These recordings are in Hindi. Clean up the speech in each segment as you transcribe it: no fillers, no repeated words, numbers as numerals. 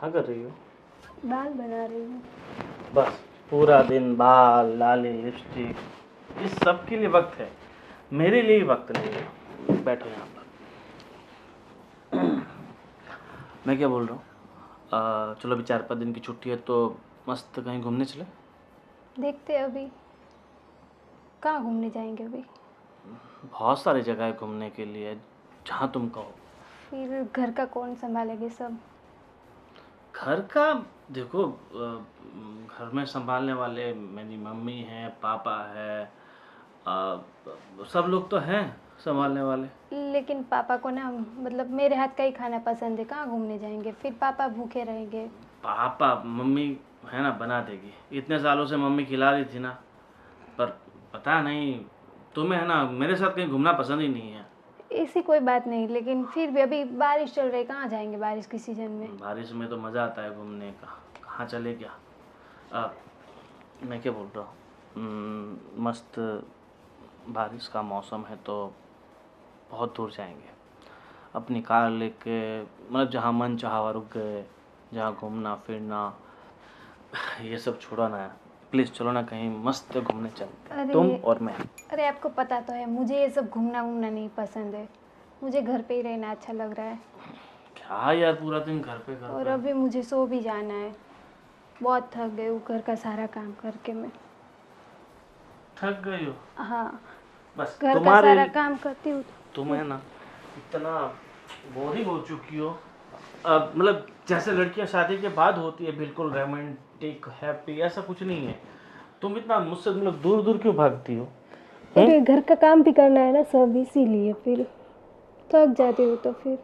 क्या कर रही हो? बाल बना रही हूँ। बस पूरा दिन बाल, लाली, लिपस्टिक, इस सब के लिए वक्त है, मेरे लिए वक्त नहीं है। बैठो यहाँ पर। मैं क्या बोल रहा हूँ, चलो अभी 4-5 दिन की छुट्टी है तो मस्त कहीं घूमने चले। देखते हैं अभी कहाँ घूमने जाएंगे अभी। बहुत सारी जगह है घूमने के लिए, जहाँ तुम कहो। फिर घर का कौन संभालेंगे सब। घर का देखो, घर में संभालने वाले मेरी मम्मी है, पापा है, सब लोग तो हैं संभालने वाले। लेकिन पापा को ना मतलब मेरे हाथ का ही खाना पसंद है, कहाँ घूमने जाएंगे, फिर पापा भूखे रहेंगे। पापा मम्मी है ना, बना देगी। इतने सालों से मम्मी खिला रही थी ना, पर पता नहीं तुम्हें है ना मेरे साथ कहीं घूमना पसंद ही नहीं है। ऐसी कोई बात नहीं, लेकिन फिर भी अभी बारिश चल रही, कहाँ जाएंगे बारिश के सीजन में। बारिश में तो मज़ा आता है घूमने का, कहाँ चले क्या। मैं क्या बोल रहा हूँ, मस्त बारिश का मौसम है तो बहुत दूर जाएंगे अपनी कार लेके, मतलब जहाँ मन चाहा वहाँ रुक गए, जहाँ घूमना फिरना ये सब छोड़ो ना। प्लीज़ चलो ना कहीं मस्त घूमने चलते हैं, तुम और मैं। अरे आपको पता तो है मुझे ये सब घूमना वूमना नहीं पसंद है, मुझे घर पे ही रहना अच्छा लग रहा है। क्या यार, पूरा दिन घर पे और अभी मुझे सो भी जाना है, बहुत थक गई हूँ घर का सारा काम करके मैं। थक गई हो? हाँ, बस घर का तुम्हारे सारा काम करती हूँ। तुम है ना इतना बोरिंग हो चुकी हो। अब मतलब जैसे लड़कियां शादी के बाद होती है, बिल्कुल रोमांटिक हैप्पी, ऐसा कुछ नहीं है। तुम इतना मुझसे मतलब दूर दूर क्यों भागती हो? अरे घर का काम भी करना है ना सब, इसीलिए फिर थक जाती हूँ तो फिर।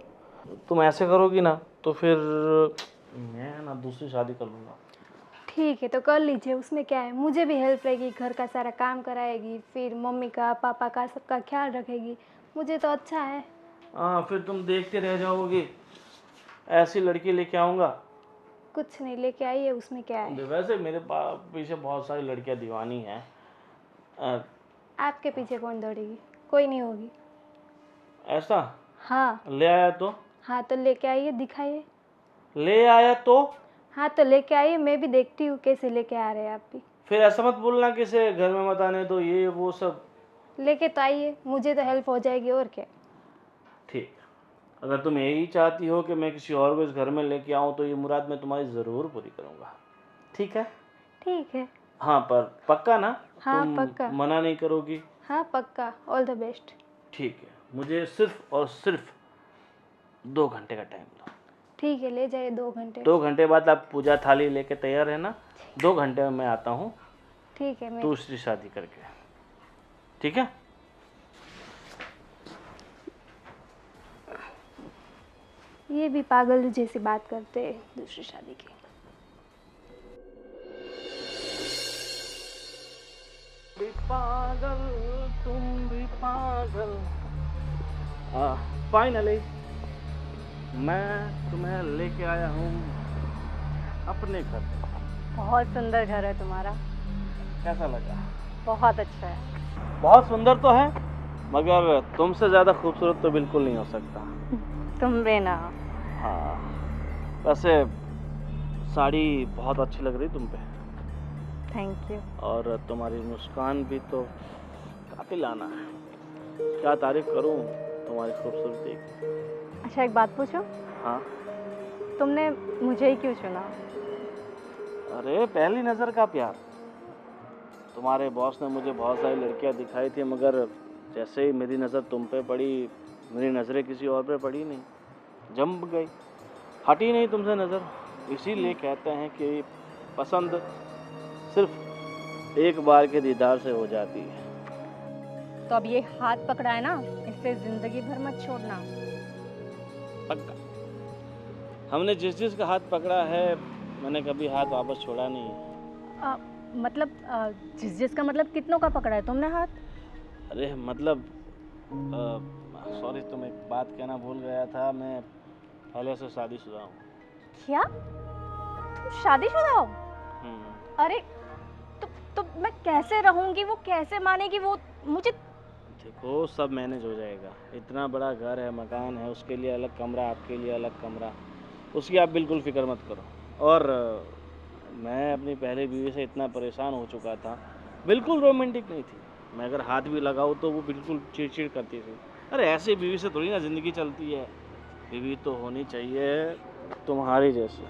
तुम ऐसे करोगी ना तो फिर मैं ना दूसरी शादी कर लूँगा। ठीक है तो कर लीजिए, उसमें क्या है, मुझे भी हेल्प रहेगी, घर का सारा काम कराएगी, फिर मम्मी का पापा का सबका ख्याल रखेगी, मुझे तो अच्छा है। हाँ, फिर तुम देखते रह जाओगी, ऐसी लड़की लेके आऊँगा। कुछ नहीं लेके आइए, उसमें क्या है। वैसे मेरे पीछे बहुत सारी लड़कियां दीवानी हैं। अ, आपके पीछे कौन दौड़ेगी, कोई नहीं होगी। ऐसा? हाँ। ले आया तो? हाँ तो लेके आइए, दिखाइए। ले आया तो? हाँ तो लेके आइए, मैं भी देखती हूँ कैसे लेके आ रहे हैं आप भी। फिर ऐसा मत बोलना कि से घर में मत आने दो, ये वो सब। लेके तो आइए, मुझे तो हेल्प हो जाएगी और क्या। ठीक है, अगर तुम यही चाहती हो कि मैं किसी और को इस घर में लेके आऊँ तो ये मुराद मैं तुम्हारी ज़रूर पूरी करूँगा। ठीक है? ठीक है। हाँ, पर पक्का ना? हाँ तुम पक्का। मना नहीं करोगी? हाँ पक्का, ऑल द बेस्ट। ठीक है, मुझे सिर्फ और सिर्फ 2 घंटे का टाइम दो। ठीक है, ले जाइए 2 घंटे। 2 घंटे बाद आप पूजा थाली लेके तैयार रहना। 2 घंटे में मैं आता हूँ ठीक है। मैं दूसरी शादी करके। ठीक है? ये भी पागल जैसी बात करते हैं दूसरी शादी की। भी पागल, तुम भी पागल। फाइनली मैं तुम्हें लेके आया हूँ अपने घर। बहुत सुंदर घर है तुम्हारा। कैसा लगा? बहुत अच्छा है। बहुत सुंदर तो है, मगर तुमसे ज़्यादा खूबसूरत तो बिल्कुल नहीं हो सकता। तुम भी ना। हाँ, वैसे साड़ी बहुत अच्छी लग रही तुम पे, थैंक यू। और तुम्हारी मुस्कान भी तो काफिल आना है। क्या तारीफ करूं तुम्हारी खूबसूरती की। अच्छा एक बात पूछूं, हाँ? तुमने मुझे ही क्यों चुना। अरे पहली नज़र का प्यार। तुम्हारे बॉस ने मुझे बहुत सारी लड़कियां दिखाई थी, मगर जैसे ही मेरी नज़र तुम पे पड़ी, मेरी नज़रें किसी और पे पड़ी नहीं, जम गई, हटी नहीं तुमसे नज़र। इसीलिए कहते हैं कि पसंद सिर्फ एक बार के दीदार से हो जाती है। तो अब ये हाथ पकड़ा है ना, इससे जिंदगी भर मत छोड़ना। पक्का। हमने जिस जिस का हाथ पकड़ा है, मैंने कभी हाथ वापस छोड़ा नहीं है। मतलब जिस जिस का मतलब कितनों का पकड़ा है तुमने हाथ। अरे मतलब सॉरी, तुम एक बात कहना भूल गया था, मैं पहले से शादीशुदा हूँ। क्या तुम शादीशुदा हो। अरे तो मैं कैसे रहूंगी, वो कैसे मानेगी वो मुझे। देखो सब मैनेज हो जाएगा। इतना बड़ा घर है, मकान है, उसके लिए अलग कमरा, आपके लिए अलग कमरा, उसकी आप बिल्कुल फ़िक्र मत करो। और मैं अपनी पहली बीवी से इतना परेशान हो चुका था, बिल्कुल रोमांटिक नहीं थी। मैं अगर हाथ भी लगाऊँ तो वो बिल्कुल चिड़-चिड़ करती थी। अरे ऐसी बीवी से थोड़ी ना ज़िंदगी चलती है, बीवी तो होनी चाहिए तुम्हारी जैसी,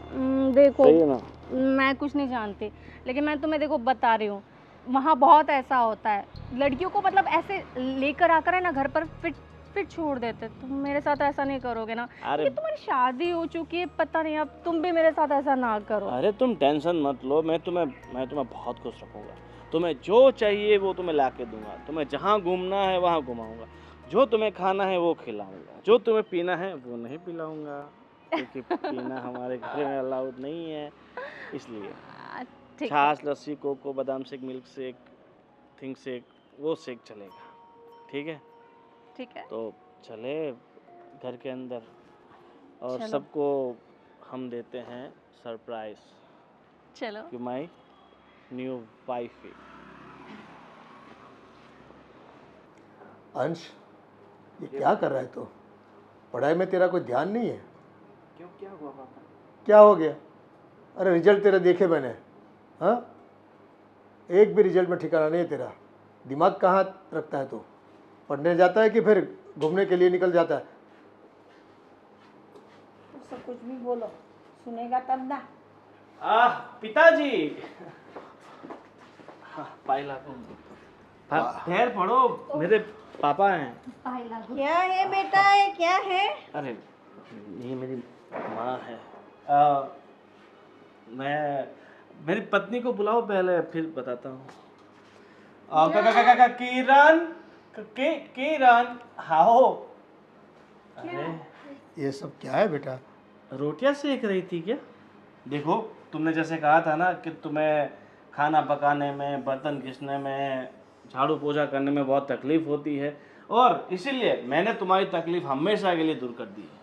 देखो, सही है ना? मैं कुछ नहीं जानती, लेकिन मैं तुम्हें देखो बता रही हूँ, वहाँ बहुत ऐसा होता है, लड़कियों को मतलब ऐसे लेकर आकर है ना घर पर फिर छोड़ देते। तुम मेरे साथ ऐसा नहीं करोगे ना, अरे क्योंकि तुम्हारी शादी हो चुकी है, पता नहीं, अब तुम भी मेरे साथ ऐसा ना करो। अरे तुम टेंशन मत लो, मैं तुम्हें बहुत खुश रखूँगा। तुम्हें जो चाहिए वो तुम्हें ला के दूँगा, तुम्हें जहाँ घूमना है वहाँ घुमाऊँगा, जो तुम्हें खाना है वो खिलाऊँगा, जो तुम्हें पीना है वो नहीं पिलाऊँगा, क्योंकि पीना हमारे घर में अलाउड नहीं है, इसलिए। ठीक है, छाछ, लस्सी, कोको, बादाम shake, milk shake, think shake, वो शेक चलेगा, ठीक है? ठीक है, तो चले घर के अंदर और चलो सबको हम देते हैं सरप्राइज़ चलो। कि माई न्यू वाइफ है। अंश, ये क्या कर रहा है तू? पढ़ाई में तेरा कोई ध्यान नहीं है? क्यों, क्या हुआ पापा? क्या हो गया? अरे रिजल्ट तेरा देखे मैंने। हाँ, एक भी रिजल्ट में ठिकाना नहीं है तेरा। दिमाग कहाँ रखता है तू? पढ़ने जाता है कि फिर घूमने के लिए निकल जाता है? उससे कुछ भी बोलो, सुनेगा तब ना। पिताजी। हाँ, पाइला पैर पड़ो, मेरे पापा हैं। क्या है बेटा, ये क्या है? अरे ये मेरी माँ है। मैं मेरी पत्नी को बुलाओ पहले, फिर बताता हूँ। किरण, किरण, आओ। अरे ये सब क्या है बेटा? रोटियां सेक रही थी क्या? देखो, तुमने जैसे कहा था ना कि तुम्हें खाना पकाने में, बर्तन घिसने में, झाड़ू पोछा करने में बहुत तकलीफ होती है, और इसीलिए मैंने तुम्हारी तकलीफ हमेशा के लिए दूर कर दी है।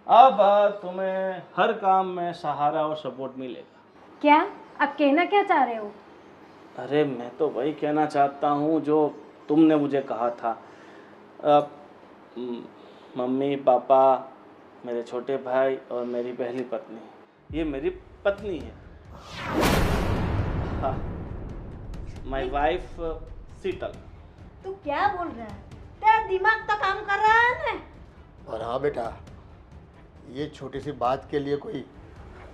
अब तुम्हें हर काम में सहारा और सपोर्ट मिलेगा। क्या आप कहना क्या चाह रहे हो? अरे मैं तो वही कहना चाहता हूँ जो तुमने मुझे कहा था। मम्मी, पापा, मेरे छोटे भाई और मेरी पहली पत्नी, ये मेरी पत्नी है। हाँ, माई वाइफ शीतल। तू क्या बोल रहा है? तेरा दिमाग तो काम कर रहा है ना? और हाँ बेटा, ये छोटी सी बात के लिए कोई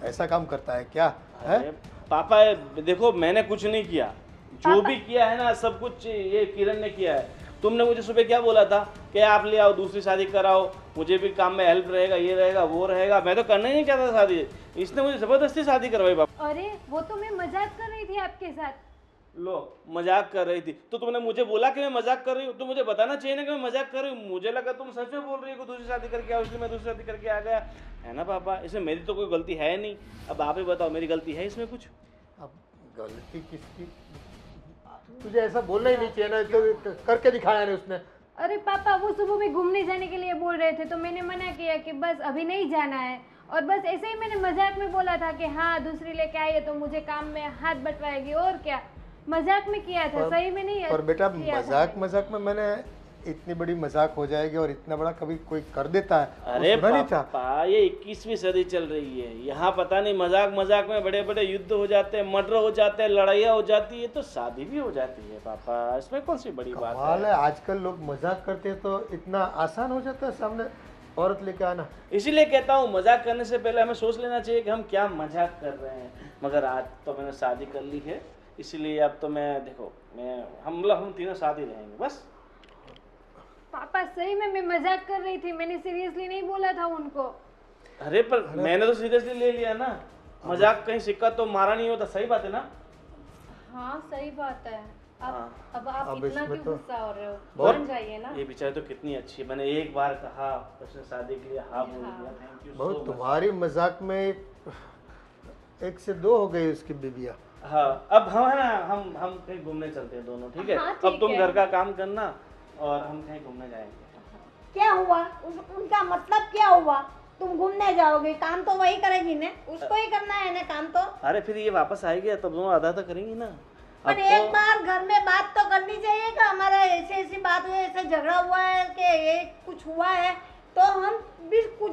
ऐसा काम करता है क्या? है? अरे पापा देखो, मैंने कुछ नहीं किया, जो भी किया है ना सब कुछ ये किरण ने किया है। तुमने मुझे सुबह क्या बोला था कि आप ले आओ, दूसरी शादी कराओ, मुझे भी काम में हेल्प रहेगा, ये रहेगा, वो रहेगा। मैं तो करना ही नहीं चाहता शादी, इसने मुझे जबरदस्ती शादी करवाई पापा। अरे वो तो मैं मजाक कर रही थी आपके साथ। लो, मजाक कर रही थी तो तुमने मुझे बोला कि मैं मजाक कर रही हूँ, तो मुझे बताना चाहिए ना कि मैं मजाक कर रही हूँ। मुझे लगा तुम सच में बोल रही हो कि दूसरी शादी करके आओ, इसलिए मैं दूसरी शादी करके आ गया, है ना पापा? इसमें मेरी तो कोई गलती है नहीं। अब आप ही बताओ, मेरी गलती है इसमें कुछ? अब गलती किसकी? तुझे ऐसा बोलना ही नहीं चाहिए ना, तो करके दिखाया नहीं उसने। अरे पापा, वो सुबह में घूमने जाने के लिए बोल रहे थे, तो मैंने मना किया कि बस अभी नहीं जाना है, और बस ऐसे ही मैंने मजाक में बोला था कि हाँ दूसरी लेके आई है तो मुझे काम में हाथ बटवाएगी, और क्या, मजाक में किया था, सही में नहीं। पर बेटा किया था। मजाक में मैंने इतनी बड़ी मजाक हो जाएगी और इतना बड़ा कभी कोई कर देता है? अरे वो सुना नहीं था? पापा, ये 21वीं सदी चल रही है, यहाँ पता नहीं मजाक मजाक में बड़े बड़े युद्ध हो जाते हैं, मर्डर हो जाते हैं, लड़ाइयाँ हो जाती है, तो शादी भी हो जाती है पापा, इसमें कौन सी बड़ी बात कमाल है? है, आजकल लोग मजाक करते हैं तो इतना आसान हो जाता है सामने औरत लेके आना। इसीलिए कहता हूँ, मजाक करने से पहले हमें सोच लेना चाहिए कि हम क्या मजाक कर रहे हैं। मगर आज तो मैंने शादी कर ली है, इसीलिए अब तो मैं देखो, हम तीनों साथ ही रहेंगे बस। पापा सही में मैं मजाक कर रही थी, मैंने सीरियसली नहीं बोला था उनको। अरे पर मैंने तो सीरियसली ले लिया ना, मजाक कहीं सिक्का तो मारा नहीं होता, सही बात है ना? हाँ सही बात है। अब आप अब इतना इसमें क्यों तो गुस्सा हो रहे हो? बहुत- मान जाइए ना। ये बेचारी तो कितनी अच्छी है, मैंने एक बार कहा, उसने शादी के लिए हाँ बोल दिया। थैंक यू बहुत सो मच। तुम्हारी मजाक में एक से दो हो गई उसकी बीबिया। हाँ, अब हम है ना, हम कहीं घूमने चलते हैं दोनों, ठीक है? हाँ, अब ठीक तुम है। घर का काम करना और हम कहीं घूमने जाएंगे। क्या हुआ? उनका मतलब क्या हुआ? तुम घूमने जाओगे, काम तो वही करेगी ना, उसको ही करना है ना काम तो। अरे फिर ये वापस आएगी तब दोनों आधा तो करेंगी ना। अब पर एक बार घर में बात तो करनी चाहिए कि हमारा ऐसी बात हुई, ऐसे झगड़ा हुआ है कि ये कुछ हुआ है, तो हम भी कुछ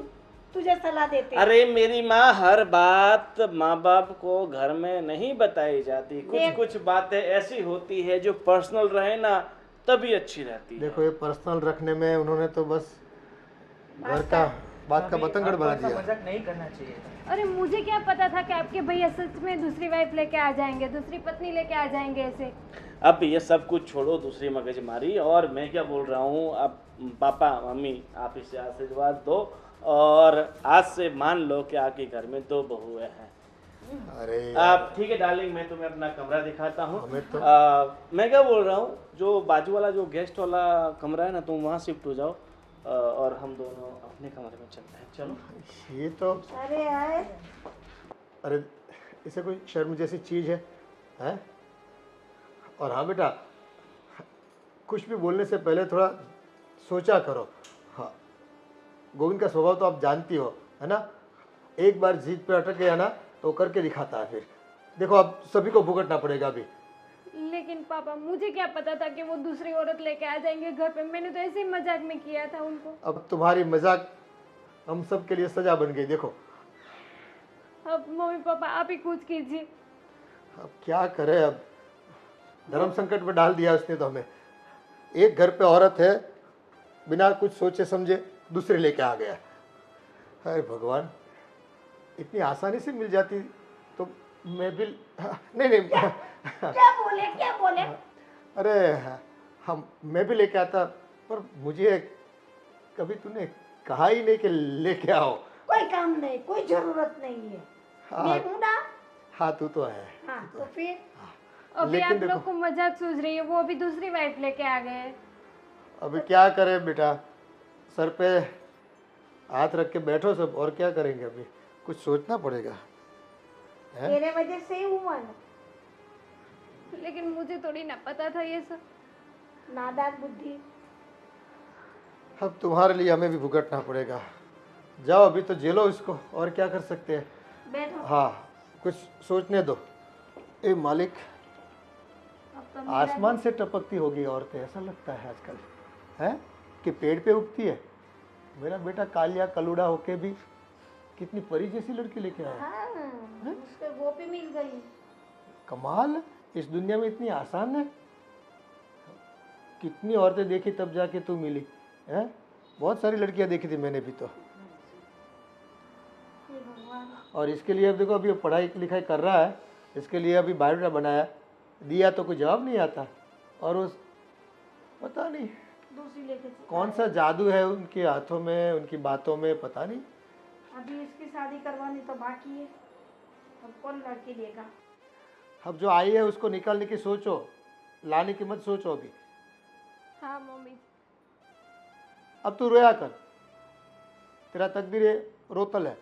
तुझे सलाह देते। अरे मेरी माँ, हर बात माँ बाप को घर में नहीं बताई जाती। कुछ देख। कुछ बातें ऐसी होती है जो पर्सनल रहे ना तभी अच्छी रहती है। देखो ये पर्सनल रखने में उन्होंने तो बस घर का बात का बतंगड़ बना दिया। मजाक नहीं करना चाहिए था। अरे मुझे क्या पता था कि आपके भैया सच में दूसरी वाइफ लेके आ जाएंगे, दूसरी पत्नी लेके आ जाएंगे ऐसे। अब ये सब कुछ छोड़ो, दूसरी मगजमारी। और मैं क्या बोल रहा हूँ, अब पापा मम्मी आप इसे आशीर्वाद दो और आज से मान लो कि आपके घर में 2 बहुएं हैं। अरे आप ठीक है डार्लिंग, मैं तुम्हें अपना कमरा दिखाता हूँ। हमें तो मैं क्या बोल रहा हूँ, जो बाजू वाला जो गेस्ट वाला कमरा है ना, तुम वहाँ शिफ्ट हो जाओ और हम दोनों अपने कमरे में चलते हैं। चलो। ये तो अरे यार, अरे इसे कोई शर्म जैसी चीज़ है हैं? और हाँ बेटा, कुछ भी बोलने से पहले थोड़ा सोचा करो। हाँ, गोविंद का स्वभाव तो आप जानती हो, है ना? एक बार जीत पे अटक गया ना तो करके दिखाता है। फिर देखो अब सभी को भुगतना पड़ेगा अभी। लेकिन पापा मुझे क्या पता था कि वो दूसरी औरत लेके आ जाएंगे घर पे। मैंने तो ऐसे ही मजाक में किया था उनको। अब तुम्हारी मजाक हम सब के लिए सजा बन गई। देखो अब मम्मी पापा आप ही कुछ कीजिए। अब क्या करें, अब धर्म संकट में डाल दिया उसने तो हमें। एक घर पे औरत है, बिना कुछ सोचे समझे दूसरे लेके आ गया। अरे भगवान, इतनी आसानी से मिल जाती तो मैं भी नहीं क्या बोले? अरे हम मैं भी लेके आता, पर मुझे कभी तूने कहा ही नहीं कि लेके आओ। कोई काम नहीं, कोई जरूरत नहीं है। मैं हूं ना। हाँ तू तो है। हाँ तो फिर अभी आप लेकिन लोग को मजाक सूझ रही है, वो अभी दूसरी वाइफ लेके आ गए। अभी क्या करें बेटा, सर पे हाथ रख के बैठो सब, और क्या करेंगे। अभी कुछ सोचना पड़ेगा। हैं? तेरे वजह से ही हुआ ना। लेकिन मुझे थोड़ी ना पता था ये सब। नादान बुद्धि। अब तुम्हारे लिए हमें भी भुगतना पड़ेगा। जाओ अभी तो जेलो इसको, और क्या कर सकते हैं। बैठो। हाँ कुछ सोचने दो। ए मालिक, अब तो मेरा आसमान से टपकती होगी औरतें, ऐसा लगता है आजकल है कि पेड़ पे उगती है। मेरा बेटा कालिया कलूड़ा होके भी कितनी परी जैसी लड़की लेके आया। हाँ, उसको वो भी मिल गई। कमाल है, इस दुनिया में इतनी आसान है। कितनी औरतें देखी तब जाके तू मिली है। बहुत सारी लड़कियां देखी थी मैंने भी तो। हे भगवान। और इसके लिए अब देखो, अभी पढ़ाई लिखाई कर रहा है, इसके लिए अभी बायोडाटा बनाया, दिया तो कोई जवाब नहीं आता। और उस पता नहीं दूसरी लेके कौन सा जादू है उनके हाथों में, उनकी बातों में, पता नहीं। अभी इसकी शादी करवानी तो बाकी है। अब कौन लड़की देगा? अब जो आई है उसको निकालने की सोचो, लाने की मत सोचो अभी। हाँ मम्मी। अब तू रोया कर, तेरा तकदीर ये रोतल है,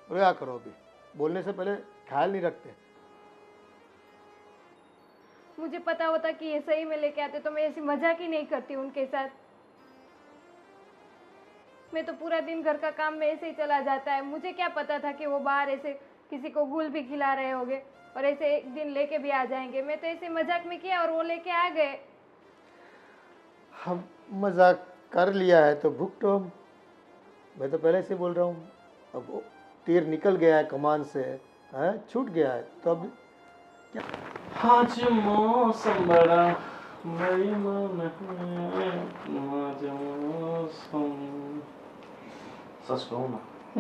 रोया करो। अभी बोलने से पहले ख्याल नहीं रखते। मुझे पता होता कि ये सही में लेके आते तो मैं ऐसी मजाक ही नहीं करती उनके साथ। मैं तो पूरा दिन घर का काम में ऐसे ही चला जाता है। मुझे क्या पता था कि वो बाहर ऐसे किसी को गुल भी खिला रहे होंगे और ऐसे एक दिन लेके भी आ जाएंगे। मैं तो ऐसे मजाक में किया और वो लेके आ गए। हम मजाक कर लिया है तो भुगतो हम। मैं तो पहले से बोल रहा हूँ, अब वो तीर निकल गया है कमान से, है छूट गया है तो अब आज मौसम बड़ा बेईमान है, आज मौसम। सच कहूँ ना,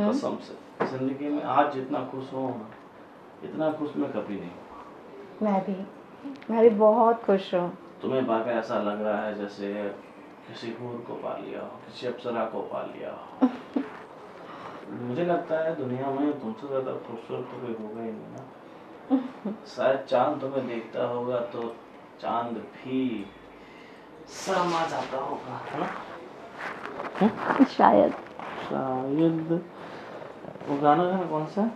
कसम से जिंदगी में आज जितना खुश हूँ ना, इतना खुश मैं कभी नहीं हुआ। मैं भी बहुत खुश हूँ। तुम्हें पाकर ऐसा लग रहा है जैसे किसी हूर को पा लिया हो, किसी अप्सरा को पा लिया हो। मुझे लगता है दुनिया में तुमसे ज्यादा खूबसूरत तो कोई होगा ही नहीं ना। शायद चांद तुम्हें देखता होगा तो चांद भी शर्मा जाता होगा, है ना? शायद वो गाना है कौन सा,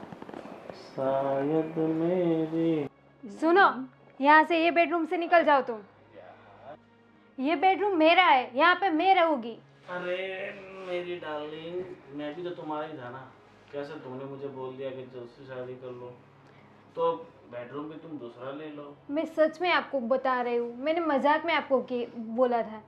शायद मेरी। सुनो, यहाँ से ये बेडरूम से निकल जाओ तुम। ये बेडरूम मेरा है, यहाँ पे मैं रहूंगी। अरे मेरी डार्लिंग, मैं भी तो तुम्हारा ही था ना। कैसे तुमने मुझे बोल दिया कि दूसरी शादी कर लो, तो बेडरूम भी तुम दूसरा ले लो। मैं सच में आपको बता रही हूँ, मैंने मजाक में आपको बोला था।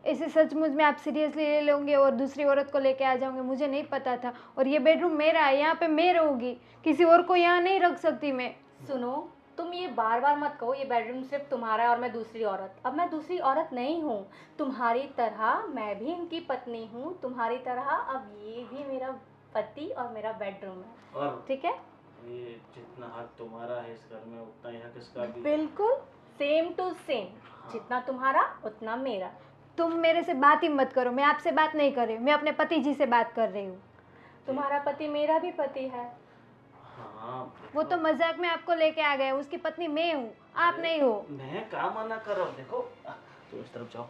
ऐसे सचमुच में आप सीरियसली ले लोगे और दूसरी औरत को लेके आ जाओगे, मुझे नहीं पता था। और ये बेडरूम मेरा है, यहाँ पे मैं रहूँगी, किसी और को यहाँ नहीं रख सकती मैं। सुनो, तुम ये बार बार मत कहो ये बेडरूम सिर्फ तुम्हारा है और मैं दूसरी औरत। अब मैं दूसरी औरत नहीं हूँ, तुम्हारी तरह मैं भी इनकी पत्नी हूँ, तुम्हारी तरह अब ये भी मेरा पति और मेरा बेडरूम है, और ठीक है? ये जितना हक तुम्हारा है इस घर में उतना ही हक इसका भी है। बिल्कुल सेम टू सेम, जितना तुम्हारा उतना मेरा। तुम मेरे से बात ही मत करो, मैं आपसे बात नहीं कर रही हूँ, मैं अपने पति जी से बात कर रही हूँ। तुम्हारा पति मेरा भी पति है। हाँ, वो तो मजाक में आपको लेके आ गए, उसकी पत्नी मैं हूँ, आप नहीं हो। मैं क्या मना कर रहा हूँ? देखो तुम इस तरफ जाओ।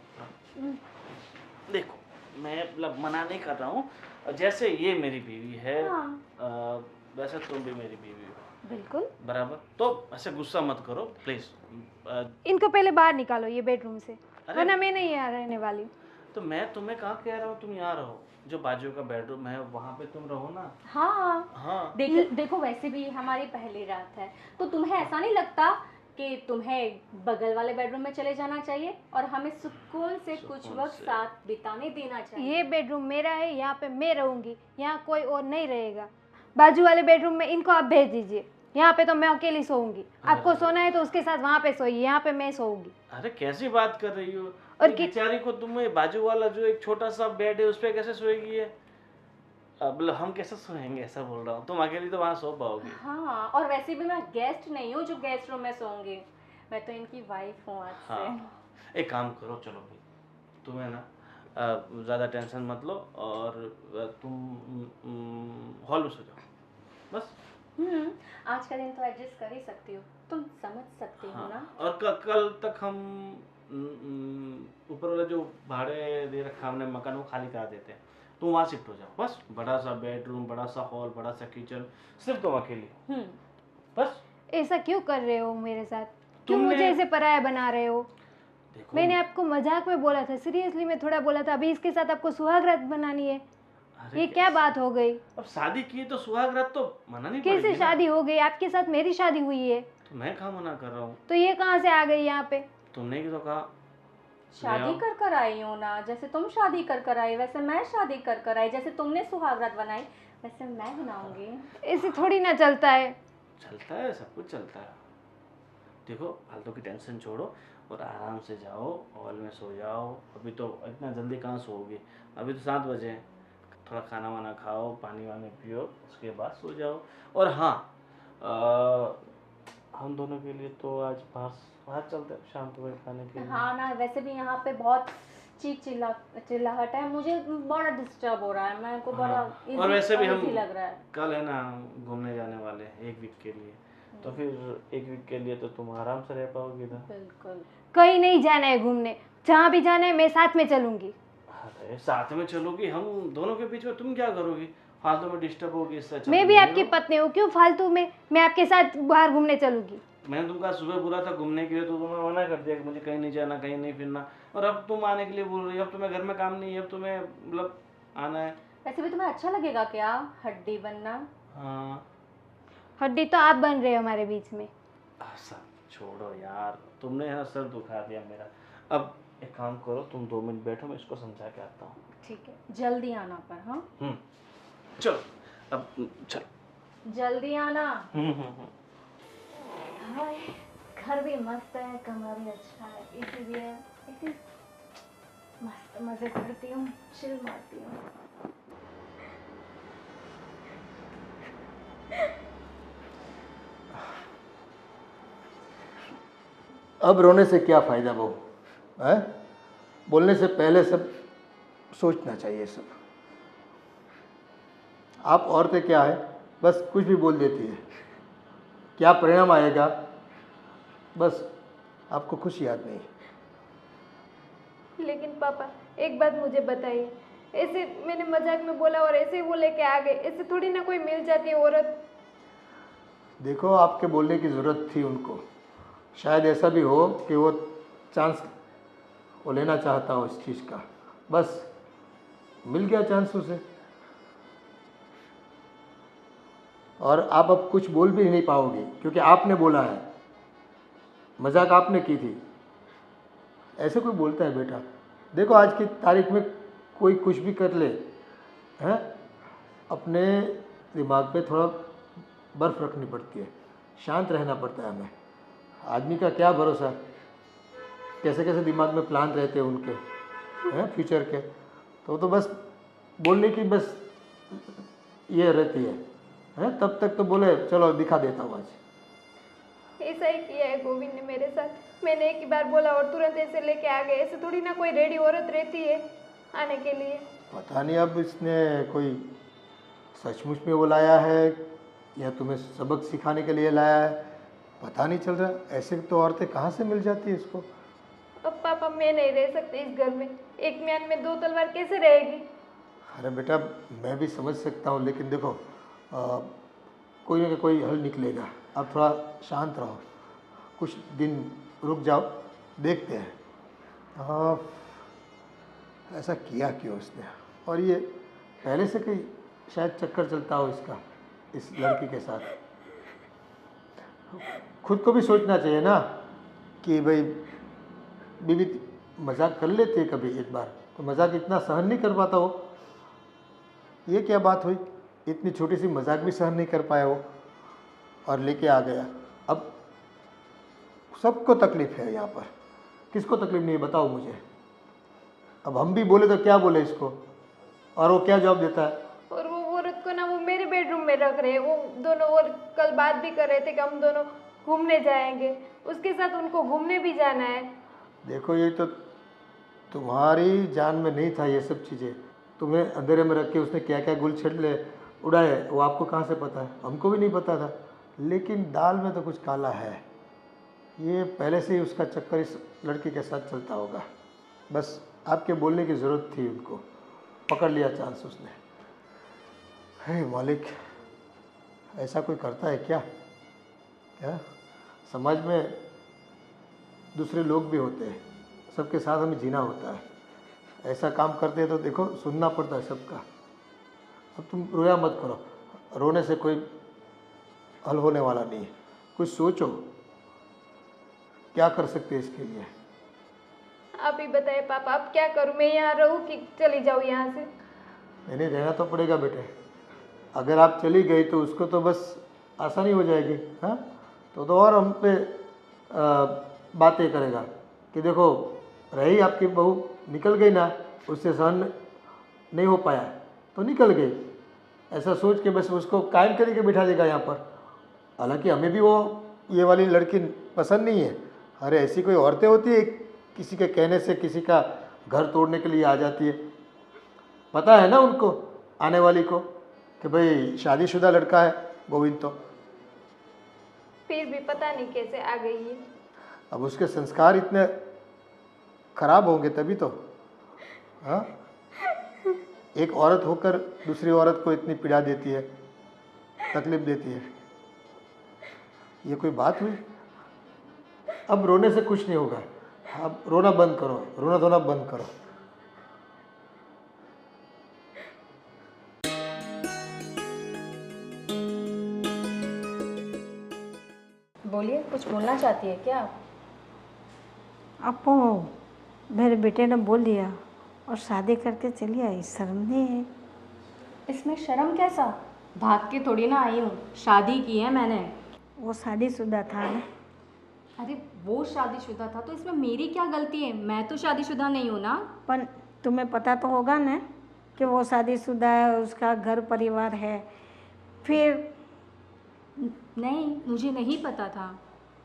देखो मैं मतलब मना नहीं कर रहा हूँ, जैसे ये मेरी बीवी है हाँ। वैसे तुम भी मेरी बीवी हो, बिल्कुल। बराबर। तो ऐसे गुस्सा मत करो प्लीज। इनको पहले बाहर निकालो ये बेडरूम से, अरे- वरना मैं नहीं यहाँ रहने वाली हूँ। तो मैं तुम्हें कहाँ कह रहा हूँ तुम यहाँ रहो, जो बाजू का बेडरूम है वहाँ पे तुम रहो ना। हाँ हाँ देखो वैसे भी हमारी पहली रात है, तो तुम्हें ऐसा नहीं लगता कि तुम्हें बगल वाले बेडरूम में चले जाना चाहिए और हमें सुकून से कुछ सुकून वक्त से। साथ बिताने देना चाहिए? ये बेडरूम मेरा है, यहाँ पे मैं रहूंगी, यहाँ कोई और नहीं रहेगा। बाजू वाले बेडरूम में इनको आप भेज दीजिए, यहाँ पे तो मैं अकेली सोऊंगी। आपको सोना है तो उसके साथ वहाँ पे सोइए, यहाँ पे मैं सोऊंगी। अरे कैसी बात कर रही हो? और ये बेचारी को तुम्हें बाजू वाला जो एक छोटा सा बेड है उस पे कैसे सोएगी ये? अब हम कैसे सोएंगे, ऐसा बोल रहा हूँ। तुम अकेली तो वहाँ सो पाओगी। हाँ, और वैसे भी मैं गेस्ट नहीं हूँ जो गेस्ट रूम में सोऊंगी, मैं तो इनकी वाइफ हूँ आज से। हाँ एक काम करो, चलो भाई तुम्हें ना ज़्यादा टेंशन मत लो और तुम हॉल में सो जाओ बस। आज का दिन तो एडजस्ट कर ही सकती हो, तुम समझ सकती हो ना? हाँ, और कल तक हम ऊपर वाला जो भाड़े दे रखा हमने मकान वो खाली करा देते हैं, तुम वहाँ शिफ्ट हो जाओ बस। बड़ा सा बेडरूम, बड़ा सा हॉल, बड़ा सा किचन, सिर्फ तुम अकेली हो बस। ऐसा क्यों कर रहे हो मेरे साथ? क्यों तुमने- मुझे ऐसे पराया बना रहे हो? देखो मैंने आपको मजाक में बोला था, सीरियसली में थोड़ा बोला था। अभी इसके साथ आपको सुहागरात बनानी है, अरे ये क्या बात हो गई? अब शादी की तो सुहागरात तो मना नहीं कैसे पड़ेगी ना। शादी हो गई? आपके साथ मेरी शादी हुई है, तो मैं कहाँ मना कर रहा हूँ? तो ये कहाँ से आ गई यहाँ पे? तुमने ही तो कहा। शादी कर कर आई हो ना, जैसे तुम शादी कर कर आई वैसे मैं शादी कर कर आई, जैसे तुमने सुहागरात बनाई वैसे मैं बनाऊंगी। ऐसे थोड़ी ना चलता है। चलता है, सब कुछ चलता है। देखो फालतू की टेंशन छोड़ो और आराम से जाओ, हॉल में सो जाओ। अभी तो इतना जल्दी कहाँ सोओगे, अभी तो 7 बजे हैं। थोड़ा खाना वाना खाओ, पानी वानी पियो, उसके बाद सो जाओ। और हाँ हम दोनों के लिए तो आज बाहर चलते हैं शाम को खाने के लिए। हाँ ना, वैसे भी यहाँ पे बहुत चीख चिल्लाहट है, मुझे बड़ा डिस्टर्ब हो रहा है, मेरे को बड़ा हाँ, और वैसे भी हम uneasy लग रहा है। कल है ना घूमने जाने वाले हैं 1 वीक के लिए, तो फिर 1 वीक के लिए तो तुम आराम से रह पाओगी ना। बिल्कुल। कहीं नहीं जाना है घूमने, जहाँ भी जाना है मैं साथ में चलूंगी। अरे साथ में चलोगी, हम दोनों के बीच में तुम क्या करोगी? फालतू में डिस्टर्ब होगी, इससे अच्छा मैं तुम भी नहीं आपकी रहो। पत्नी हूँ, क्यों फालतू में मैं आपके साथ बाहर घूमने चलूंगी? मैंने तुमको सुबह बोला था घूमने के लिए, तो तुमने मना कर दिया कि मुझे कहीं नहीं जाना, कहीं नहीं फिरना। और अब तुम आने के लिए बोल रही हो। अब तुम्हें घर में काम नहीं है, अब तुम्हें मतलब आना है। वैसे भी तुम्हें अच्छा लगेगा क्या हड्डी बनना? हाँ हड्डी तो आप बन रहे हो हमारे बीच में। सब छोड़ो यार, तुमने है ना सर दुखा दिया मेरा। अब एक काम करो, तुम 2 मिनट बैठो, मैं इसको समझा के आता हूँ। ठीक है, जल्दी आना पर। हाँ चलो अब चलो। जल्दी आना। हम्म। हाय, घर भी मस्त है, कमरा भी अच्छा है, एसी भी है, एसी मस्त मजे करती हूँ, चिल मारती हूँ। अब रोने से क्या फ़ायदा बहू है? बोलने से पहले सब सोचना चाहिए। सब आप औरतें क्या है, बस कुछ भी बोल देती है, क्या परिणाम आएगा बस आपको खुश याद नहीं। लेकिन पापा एक बात मुझे बताइए, ऐसे मैंने मजाक में बोला और ऐसे वो लेके आ गए, ऐसे थोड़ी ना कोई मिल जाती है औरत। देखो आपके बोलने की ज़रूरत थी उनको, शायद ऐसा भी हो कि वो चांस वो लेना चाहता हो इस चीज़ का, बस मिल गया चांस उसे। और आप अब कुछ बोल भी नहीं पाओगे क्योंकि आपने बोला है, मजाक आपने की थी। ऐसे कोई बोलता है बेटा? देखो आज की तारीख में कोई कुछ भी कर ले, हैं, अपने दिमाग पे थोड़ा बर्फ रखनी पड़ती है, शांत रहना पड़ता है हमें। आदमी का क्या भरोसा, कैसे कैसे दिमाग में प्लान रहते हैं उनके, हैं, फ्यूचर के। तो बस बोलने की बस ये रहती है, हैं, तब तक तो बोले चलो दिखा देता हूँ आज। ऐसा ही किया है गोविंद ने मेरे साथ। मैंने एक ही बार बोला और तुरंत ऐसे लेके आ गए। ऐसे थोड़ी ना कोई रेडी औरत रहती है आने के लिए। पता नहीं अब इसने कोई सचमुच में वो लाया है या तुम्हें सबक सिखाने के लिए लाया है, पता नहीं चल रहा। ऐसे तो औरतें कहाँ से मिल जाती है इसको। अब पापा मैं नहीं रह सकती इस घर में। एक म्यान में दो तलवार कैसे रहेगी? अरे बेटा मैं भी समझ सकता हूँ, लेकिन देखो कोई ना कोई हल निकलेगा। आप थोड़ा शांत रहो, कुछ दिन रुक जाओ, देखते हैं। हाँ, ऐसा किया क्यों उसने, और ये पहले से कहीं शायद चक्कर चलता हो इसका इस लड़की के साथ। खुद को भी सोचना चाहिए ना कि भाई बीवी मजाक कर लेती है कभी एक बार, तो मजाक इतना सहन नहीं कर पाता वो। ये क्या बात हुई, इतनी छोटी सी मजाक भी सहन नहीं कर पाया वो और लेके आ गया। अब सबको तकलीफ है यहाँ पर, किसको तकलीफ नहीं है बताओ मुझे। अब हम भी बोले तो क्या बोले इसको, और वो क्या जवाब देता है। और वो औरत को ना वो मेरे बेडरूम में रख रहे हैं। वो दोनों और कल बात भी कर रहे थे कि हम दोनों घूमने जाएंगे, उसके साथ उनको घूमने भी जाना है। देखो ये तो तुम्हारी जान में नहीं था ये सब चीज़ें। तुम्हें अंधेरे में रख के उसने क्या क्या गुल छिड़ले उड़ाए वो आपको कहाँ से पता है, हमको भी नहीं पता था। लेकिन दाल में तो कुछ काला है, ये पहले से ही उसका चक्कर इस लड़की के साथ चलता होगा। बस आपके बोलने की ज़रूरत थी, उनको पकड़ लिया चांस उसने। हे मालिक, ऐसा कोई करता है क्या? क्या समाज में दूसरे लोग भी होते हैं, सबके साथ हमें जीना होता है। ऐसा काम करते हैं तो देखो सुनना पड़ता है सबका। अब तुम रोया मत करो, रोने से कोई हल होने वाला नहीं है। कुछ सोचो क्या कर सकते हैं इसके लिए। आप ही बताइए पापा, अब क्या करूं? मैं यहाँ रहूं कि चली जाऊं यहाँ से? नहीं रहना तो पड़ेगा बेटे। अगर आप चली गई तो उसको तो बस आसानी हो जाएगी। हाँ, तो और हम पे बातें करेगा कि देखो रही आपकी बहू, निकल गई ना, उससे सहन नहीं हो पाया तो निकल गई, ऐसा सोच के बस उसको कायम करके बिठा देगा यहाँ पर। हालांकि हमें भी वो ये वाली लड़की पसंद नहीं है। अरे ऐसी कोई औरतें होती है किसी के कहने से किसी का घर तोड़ने के लिए आ जाती है। पता है ना उनको, आने वाली को, कि भाई शादीशुदा लड़का है गोविंद। तो फिर भी पता नहीं कैसे आ गई है। अब उसके संस्कार इतने खराब होंगे तभी तो। हाँ, एक औरत होकर दूसरी औरत को इतनी पीड़ा देती है, तकलीफ देती है, ये कोई बात हुई? अब रोने से कुछ नहीं होगा। अब रोना बंद करो, रोना धोना बंद करो। बोलिए, कुछ बोलना चाहती है क्या आप? आपको मेरे बेटे ने बोल दिया और शादी करके चली आई, शर्म नहीं है? इसमें शर्म कैसा? भाग के थोड़ी ना आई हूँ, शादी की है मैंने। वो शादीशुदा था ना। अरे वो शादीशुदा था तो इसमें मेरी क्या गलती है? मैं तो शादीशुदा नहीं हूँ ना। पर तुम्हें पता तो होगा ना कि वो शादीशुदा है, उसका घर परिवार है। फिर नहीं, मुझे नहीं पता था।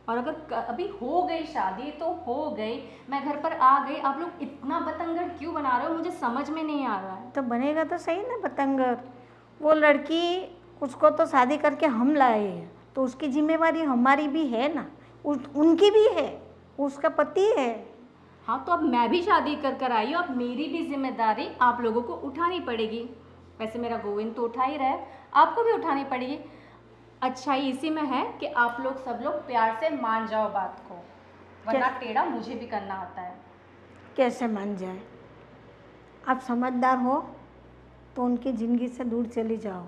और अगर अभी हो गई शादी तो हो गई, मैं घर पर आ गई। आप लोग इतना बतंगड़ क्यों बना रहे हो, मुझे समझ में नहीं आ रहा है। तो बनेगा तो सही ना बतंगड़। वो लड़की, उसको तो शादी करके हम लाए हैं, तो उसकी जिम्मेवारी हमारी भी है ना, उनकी भी है, उसका पति है। हाँ, तो अब मैं भी शादी कर कर आई हूँ, अब मेरी भी जिम्मेदारी आप लोगों को उठानी पड़ेगी। वैसे मेरा गोविंद तो उठा ही रहा है, आपको भी उठानी पड़ेगी। अच्छाई इसी में है कि आप लोग सब लोग प्यार से मान जाओ बात को, वरना टेढ़ा मुझे भी करना आता है। कैसे मान जाए? आप समझदार हो तो उनकी ज़िंदगी से दूर चली जाओ।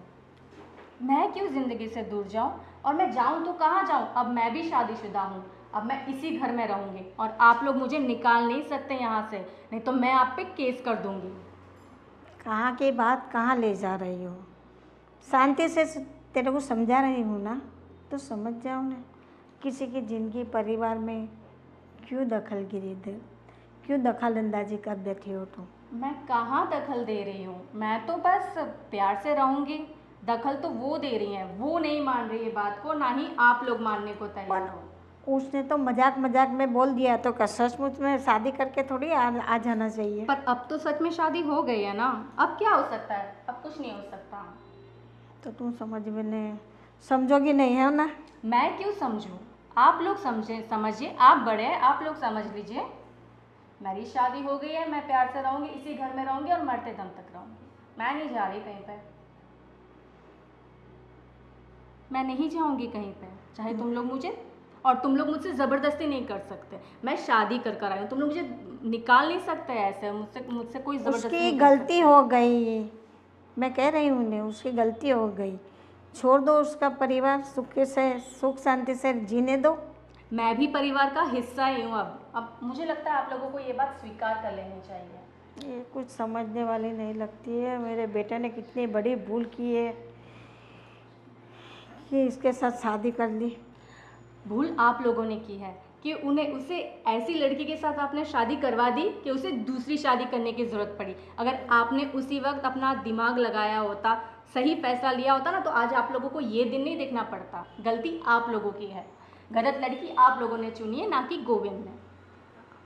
मैं क्यों ज़िंदगी से दूर जाऊं? और मैं जाऊं तो कहाँ जाऊं? अब मैं भी शादीशुदा हूँ, अब मैं इसी घर में रहूँगी और आप लोग मुझे निकाल नहीं सकते यहाँ से, नहीं तो मैं आप पे केस कर दूँगी। कहाँ की बात कहाँ ले जा रही हो? शांति से तेरे को समझा रही हूँ ना, तो समझ जाओ ना। किसी की ज़िंदगी परिवार में क्यों दखलगिरी दे, क्यों दखल अंदाजी कर देती हो तुम? मैं कहाँ दखल दे रही हूँ, मैं तो बस प्यार से रहूँगी। दखल तो वो दे रही हैं, वो नहीं मान रही है बात को, ना ही आप लोग मानने को तैयार हो। उसने तो मजाक मजाक में बोल दिया, तो क्या सचमुच में शादी करके थोड़ी आ जाना चाहिए? पर अब तो सच में शादी हो गई है ना, अब क्या हो सकता है? अब कुछ नहीं हो सकता। तो तुम समझोगी नहीं है ना? मैं क्यों समझूं? आप लोग समझिए, आप बड़े हैं, आप लोग समझ लीजिए। मेरी शादी हो गई है, मैं प्यार से रहूँगी, इसी घर में रहूँगी और मरते दम तक रहूँगी। मैं नहीं जा रही कहीं पे, मैं नहीं जाऊँगी कहीं पे, चाहे तुम लोग मुझे, और तुम लोग मुझसे ज़बरदस्ती नहीं कर सकते। मैं शादी कर आई हूँ, तुम लोग मुझे निकाल नहीं सकते ऐसे, मुझसे कोई ज़बरदस्ती उसकी नहीं कर गलती हो गई, मैं कह रही हूँ उन्हें, उसकी गलती हो गई। छोड़ दो उसका परिवार, सुख शांति से जीने दो। मैं भी परिवार का हिस्सा ही हूँ अब मुझे लगता है आप लोगों को ये बात स्वीकार कर लेनी चाहिए। ये कुछ समझने वाली नहीं लगती है। मेरे बेटे ने कितनी बड़ी भूल की है कि इसके साथ शादी कर ली। भूल आप लोगों ने की है कि उसे ऐसी लड़की के साथ आपने शादी करवा दी कि उसे दूसरी शादी करने की ज़रूरत पड़ी। अगर आपने उसी वक्त अपना दिमाग लगाया होता, सही फैसला लिया होता ना, तो आज आप लोगों को ये दिन नहीं देखना पड़ता। गलती आप लोगों की है, गलत लड़की आप लोगों ने चुनी है, ना कि गोविंद ने।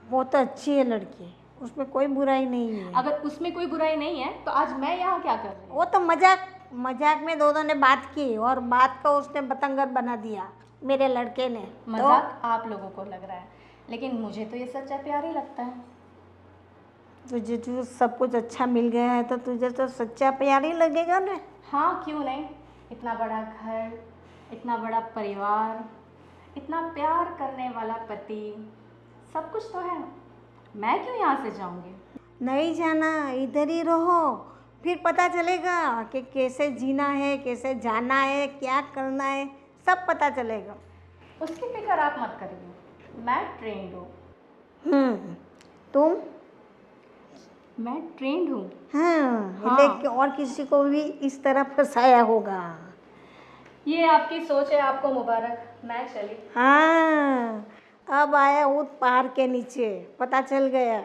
वो तो अच्छी है लड़की, उसमें कोई बुराई नहीं है। अगर उसमें कोई बुराई नहीं है तो आज मैं यहाँ क्या कर रही हूँ? वो तो मजाक में दोनों ने बात की, और बात को उसने बतंगड़ बना दिया मेरे लड़के ने। मजाक आप लोगों को लग रहा है, लेकिन मुझे तो ये सच्चा प्यार ही लगता है। तुझे जो सब कुछ अच्छा मिल गया है तो तुझे तो सच्चा प्यार ही लगेगा ना। हाँ, क्यों नहीं। इतना बड़ा घर, इतना बड़ा परिवार, इतना प्यार करने वाला पति, सब कुछ तो है। मैं क्यों यहाँ से जाऊँगी? नहीं जाना, इधर ही रहो, फिर पता चलेगा कि कैसे जीना है, कैसे जाना है, क्या करना है, सब पता चलेगा। उसकी फिक्र आप मत करिए, मैं ट्रेंड हूँ। तुम? मैं ट्रेंड हूँ। हाँ। लेकिन और किसी को भी इस तरह फंसाया होगा। ये आपकी सोच है, आपको मुबारक। मैं चली। हाँ, अब आया ऊँट पहाड़ के नीचे, पता चल गया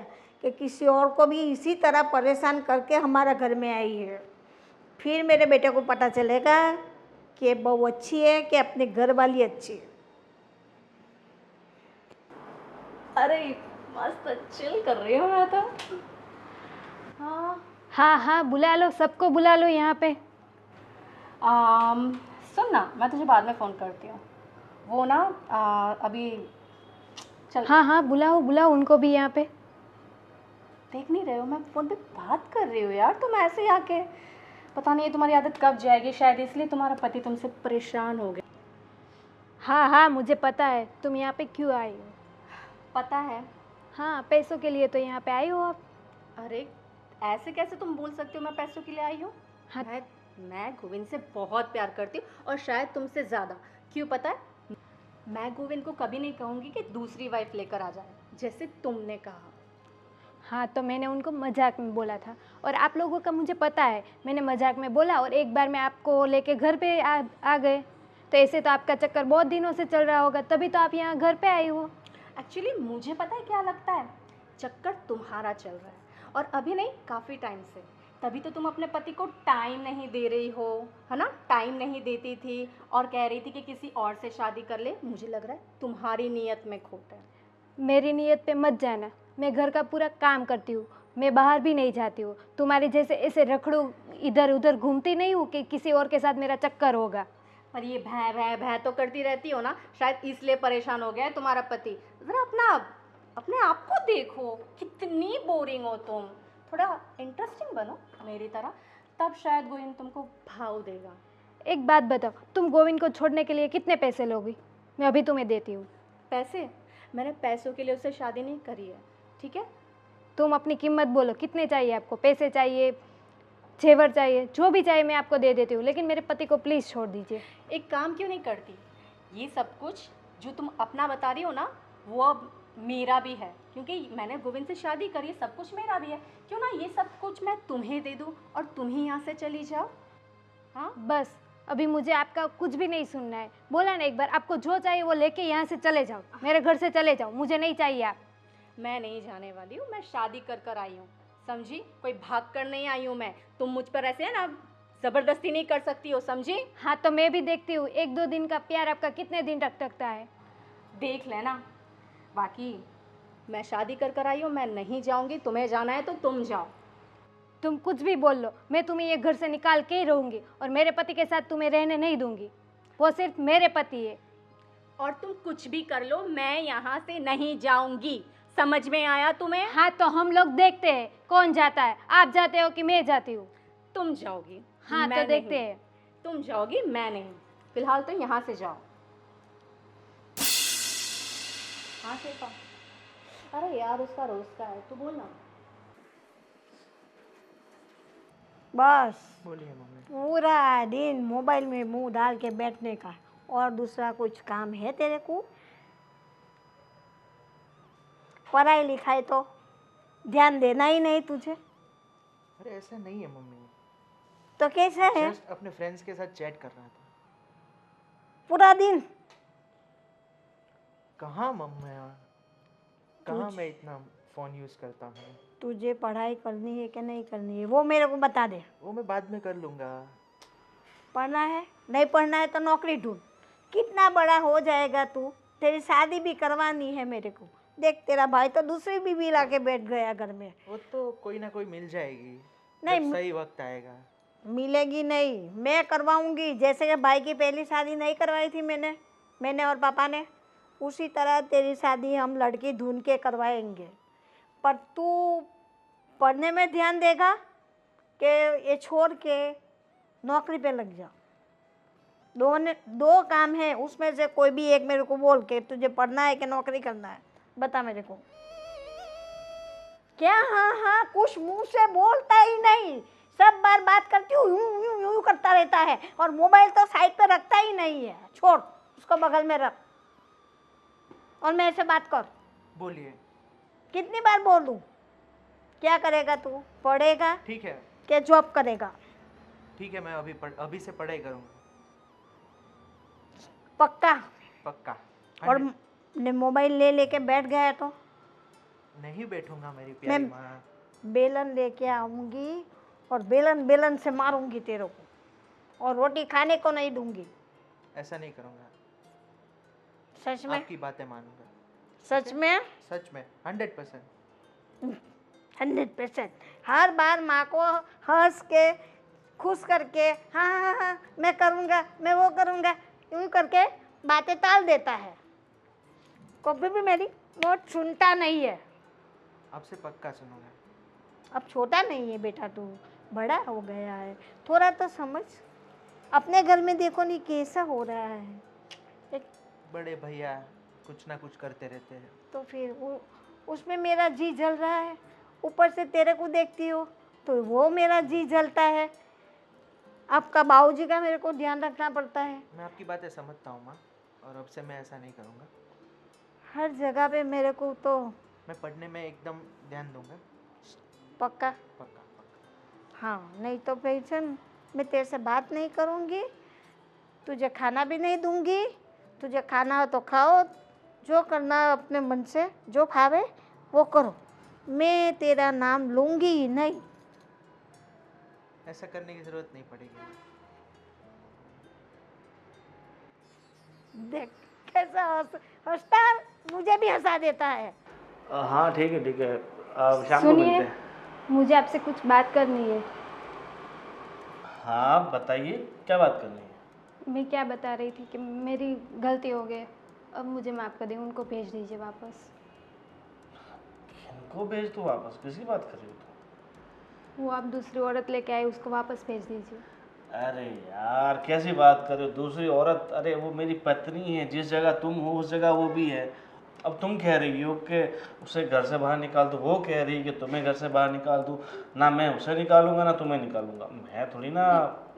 कि किसी और को भी इसी तरह परेशान करके हमारा घर में आई है। फिर मेरे बेटे को पता चलेगा कि बहू अच्छी है कि अपने घर वाली अच्छी है। अरे मस्त चिल कर रही हूँ मैं तो। हाँ, बुला लो, सबको बुला लो यहाँ पे। सुन ना, मैं तुझे बाद में फ़ोन करती हूँ। वो ना अभी चल। हाँ, बुलाओ उनको भी यहाँ पे। देख नहीं रहे हो, मैं फ़ोन पे बात कर रही हूँ यार, तुम ऐसे ही आके। पता नहीं तुम्हारी आदत कब जाएगी, शायद इसलिए तुम्हारा पति तुमसे परेशान हो गया। हाँ, मुझे पता है तुम यहाँ पे क्यों आई हो। पता है? हाँ, पैसों के लिए तो यहाँ पे आई हो आप। अरे ऐसे कैसे तुम बोल सकती हो मैं पैसों के लिए आई हूँ? हाँ। मैं गोविंद से बहुत प्यार करती हूँ, और शायद तुमसे ज़्यादा। क्यों पता है? मैं गोविंद को कभी नहीं कहूँगी कि दूसरी वाइफ लेकर आ जाए, जैसे तुमने कहा। हाँ, तो मैंने उनको मजाक में बोला था, और आप लोगों का मुझे पता है, मैंने मजाक में बोला और एक बार मैं आपको लेके घर पे आ गए। तो ऐसे तो आपका चक्कर बहुत दिनों से चल रहा होगा, तभी तो आप यहाँ घर पे आई हो। एक्चुअली मुझे पता है क्या लगता है, चक्कर तुम्हारा चल रहा है, और अभी नहीं, काफ़ी टाइम से। तभी तो तुम अपने पति को टाइम नहीं दे रही हो, है ना? टाइम नहीं देती थी और कह रही थी कि किसी और से शादी कर ले। मुझे लग रहा है तुम्हारी नीयत में खोट है। मेरी नीयत पे मत जाना, मैं घर का पूरा काम करती हूँ, मैं बाहर भी नहीं जाती हूँ। तुम्हारे जैसे ऐसे रखड़ू इधर उधर घूमती नहीं हूँ कि किसी और के साथ मेरा चक्कर होगा। पर ये भै भै भै तो करती रहती हो ना, शायद इसलिए परेशान हो गया है तुम्हारा पति। ज़रा अपने आप को देखो, कितनी बोरिंग हो तुम। थोड़ा इंटरेस्टिंग बनो मेरी तरह, तब शायद गोविंद तुमको भाव देगा। एक बात बताओ, तुम गोविंद को छोड़ने के लिए कितने पैसे लोगी? मैं अभी तुम्हें देती हूँ। पैसे? मैंने पैसों के लिए उससे शादी नहीं करी है, ठीक है? तुम अपनी कीमत बोलो, कितने चाहिए आपको? पैसे चाहिए, जेवर चाहिए, जो भी चाहिए मैं आपको दे देती हूँ, लेकिन मेरे पति को प्लीज़ छोड़ दीजिए। एक काम क्यों नहीं करती? ये सब कुछ जो तुम अपना बता रही हो ना, वो अब मेरा भी है, क्योंकि मैंने गोविंद से शादी करी है, सब कुछ मेरा भी है। क्यों ना ये सब कुछ मैं तुम्हें दे दूँ और तुम ही यहाँ से चली जाओ। हाँ बस अभी मुझे आपका कुछ भी नहीं सुनना है। बोला ना एक बार, आपको जो चाहिए वो लेके यहाँ से चले जाओ, मेरे घर से चले जाओ, मुझे नहीं चाहिए आप। मैं नहीं जाने वाली हूँ, मैं शादी कर कर आई हूँ, समझी? कोई भाग कर नहीं आई हूँ मैं। तुम मुझ पर ऐसे है ना ज़बरदस्ती नहीं कर सकती हो, समझी? हाँ तो मैं भी देखती हूँ 1-2 दिन का प्यार आपका कितने दिन तक टकता है। देख लेना। बाकी मैं शादी कर कर आई हूँ, मैं नहीं जाऊँगी। तुम्हें जाना है तो तुम जाओ। तुम कुछ भी बोल लो, मैं तुम्हें ये घर से निकाल के ही रहूँगी और मेरे पति के साथ तुम्हें रहने नहीं दूंगी। वो सिर्फ मेरे पति है। और तुम कुछ भी कर लो, मैं यहाँ से नहीं जाऊँगी। समझ में आया तुम्हें? हाँ तो हम लोग देखते हैं कौन जाता है, आप जाते हो कि मैं जाती हूँ। तुम जाओगी। हाँ मैं तो देखते नहीं। हैं। तुम जाओगी, मैं नहीं। फिलहाल तो यहाँ से जाओ। हाँ शिल्पा। अरे यार उसका रोज का है, तू बोल ना। बस बोलिए मम्मी। पूरा दिन मोबाइल में मुंह डाल के बैठने का, और दूसरा कुछ काम है तेरे को? पढ़ाई लिखाई तो ध्यान देना ही नहीं तुझे। अरे ऐसा नहीं है मम्मी, तो कैसा है? जस्ट अपने फ्रेंड्स के साथ चैट कर रहा था। पूरा दिन कहाँ मम्मी, कहाँ मैं इतना फ़ोन यूज़ करता हूँ। तुझे पढ़ाई करनी है कि नहीं करनी है वो मेरे को बता दे। वो मैं बाद में कर लूँगा। पढ़ना है, नहीं पढ़ना है तो नौकरी ढूंढ। कितना बड़ा हो जाएगा तू, तेरी शादी भी करवानी है मेरे को। देख तेरा भाई तो दूसरी बीवी ला के बैठ गया घर में। वो तो कोई ना कोई मिल जाएगी, नहीं, जब सही वक्त आएगा। मिलेगी नहीं, मैं करवाऊंगी। जैसे कि भाई की पहली शादी नहीं करवाई थी मैंने और पापा ने, उसी तरह तेरी शादी हम लड़की ढूंढ के करवाएंगे। पर तू पढ़ने में ध्यान देगा कि ये छोड़ के नौकरी पे लग जा। दो काम है, उसमें से कोई भी एक मेरे को बोल के तुझे पढ़ना है कि नौकरी करना है, बता मेरे को। क्या हाँ हाँ कुछ मुंह से बोलता ही नहीं, सब बार बात करती हूँ यूं यूं यूं करता रहता है, और मोबाइल तो साइड पे रखता ही नहीं है। छोड़ उसको, बगल में रख और मेरे से बात कर। बोलिए। कितनी बार बोलूं? क्या करेगा तू? पढ़ेगा ठीक है, कि जॉब करेगा? ठीक है, मैं अभी से पढ़ाई करूँगा। पक्का? पक्का। और ने मोबाइल ले लेके बैठ गया तो नहीं बैठूंगा मेरी प्यारी मैं माँ। बेलन लेके आऊंगी और बेलन से मारूंगी तेरे को, और रोटी खाने को नहीं दूंगी। ऐसा नहीं करूँगा, सच में? आपकी बातें मानूंगा। सच में? सच में 100%। 100%। हर बार माँ को हंस के खुश करके हाँ हाँ हाँ मैं करूँगा, मैं वो करूँगा, यूँ करके बातें टाल देता है। कभी भी मेरी बात सुनता नहीं है। आपसे पक्का सुनूंगा। अब छोटा नहीं है बेटा, तू बड़ा हो गया है, थोड़ा तो समझ। अपने घर में देखो नहीं कैसा हो रहा है। एक बड़े भैया कुछ ना कुछ करते रहते हैं। तो फिर उसमें मेरा जी जल रहा है, ऊपर से तेरे को देखती हो तो वो मेरा जी जलता है। आपका बाबूजी का मेरे को ध्यान रखना पड़ता है। मैं आपकी बातें समझता हूँ माँ, और अब से मैं ऐसा नहीं करूँगा। हर जगह पे मेरे को तो मैं पढ़ने में एकदम ध्यान दूंगा। पक्का? पक्का पक्का। हाँ, नहीं तो पेंशन मैं तेरे से बात नहीं करूँगी, तुझे खाना भी नहीं दूँगी। तुझे खाना हो तो खाओ, जो करना है अपने मन से जो खावे वो करो, मैं तेरा नाम लूँगी ही नहीं। ऐसा करने की ज़रूरत नहीं पड़ेगी। देख कैसा हंसता है, मुझे भी हंसा देता है। हाँ ठीक है ठीक है, अब शाम को मिलते सुनिए, हैं। मुझे आपसे कुछ बात करनी है। हाँ बताइए, क्या बात करनी है? मैं क्या बता रही थी कि मेरी गलती हो गई, अब मुझे माफ़ कर दें, उनको भेज दीजिए वापस। इनको भेज दो वापस? किसकी बात कर रही हो तुम? वो आप दूसरी औरत लेके आए, उसको वापस भेज दीजिए। अरे यार कैसी बात कर रहे हो? दूसरी औरत? अरे वो मेरी पत्नी है, जिस जगह तुम हो उस जगह वो भी है। अब तुम कह रही हो कि उसे घर से बाहर निकाल दो, वो कह रही है कि तुम्हें घर से बाहर निकाल दूँ। ना मैं उसे निकालूंगा ना तुम्हें निकालूंगा, मैं थोड़ी ना।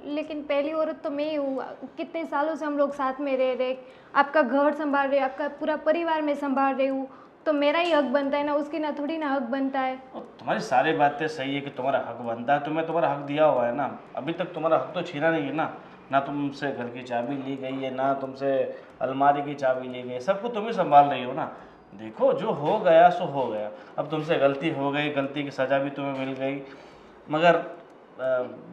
लेकिन पहली औरत तो मैं ही हूँ। कितने सालों से हम लोग साथ में रह रहे, आपका घर संभाल रहे, आपका पूरा परिवार में संभाल रही हूँ, तो मेरा ही हक बनता है ना, उसकी ना थोड़ी ना हक बनता है। और तुम्हारी सारी बातें सही है कि तुम्हारा हक बनता है, तुम्हें तुम्हारा हक दिया हुआ है ना। अभी तक तुम्हारा हक तो छीना नहीं है ना। ना तुमसे घर की चाबी ली गई है, ना तुमसे अलमारी की चाबी ली गई है, सबको तुम ही संभाल रही हो ना। देखो जो हो गया सो हो गया, अब तुमसे गलती हो गई, गलती की सज़ा भी तुम्हें मिल गई, मगर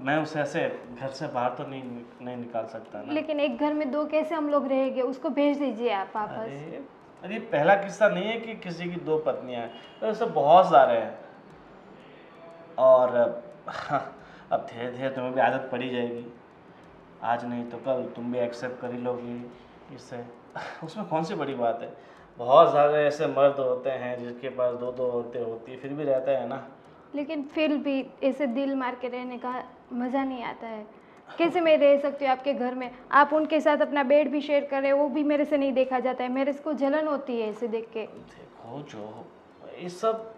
मैं उसे ऐसे घर से बाहर तो नहीं निकाल सकता ना। लेकिन एक घर में दो कैसे हम लोग रहेंगे, उसको भेज दीजिए आप वापस। अरे पहला किस्सा नहीं है कि किसी की दो पत्नियां हैं, तो ऐसे बहुत सारे हैं। और अब धीरे धीरे तुम्हें भी आदत पड़ी जाएगी, आज नहीं तो कल तुम भी एक्सेप्ट कर ही लोगी इससे। उसमें कौन सी बड़ी बात है। बहुत सारे ऐसे मर्द होते हैं जिसके पास दो दो औरतें होती है, फिर भी रहता है ना। लेकिन फिर भी ऐसे दिल मार के रहने का मज़ा नहीं आता है। कैसे मैं रह सकती हूँ आपके घर में, आप उनके साथ अपना बेड भी शेयर कर रहे हो, वो भी मेरे से नहीं देखा जाता है, मेरे को जलन होती है ऐसे देख के। देखो जो ये सब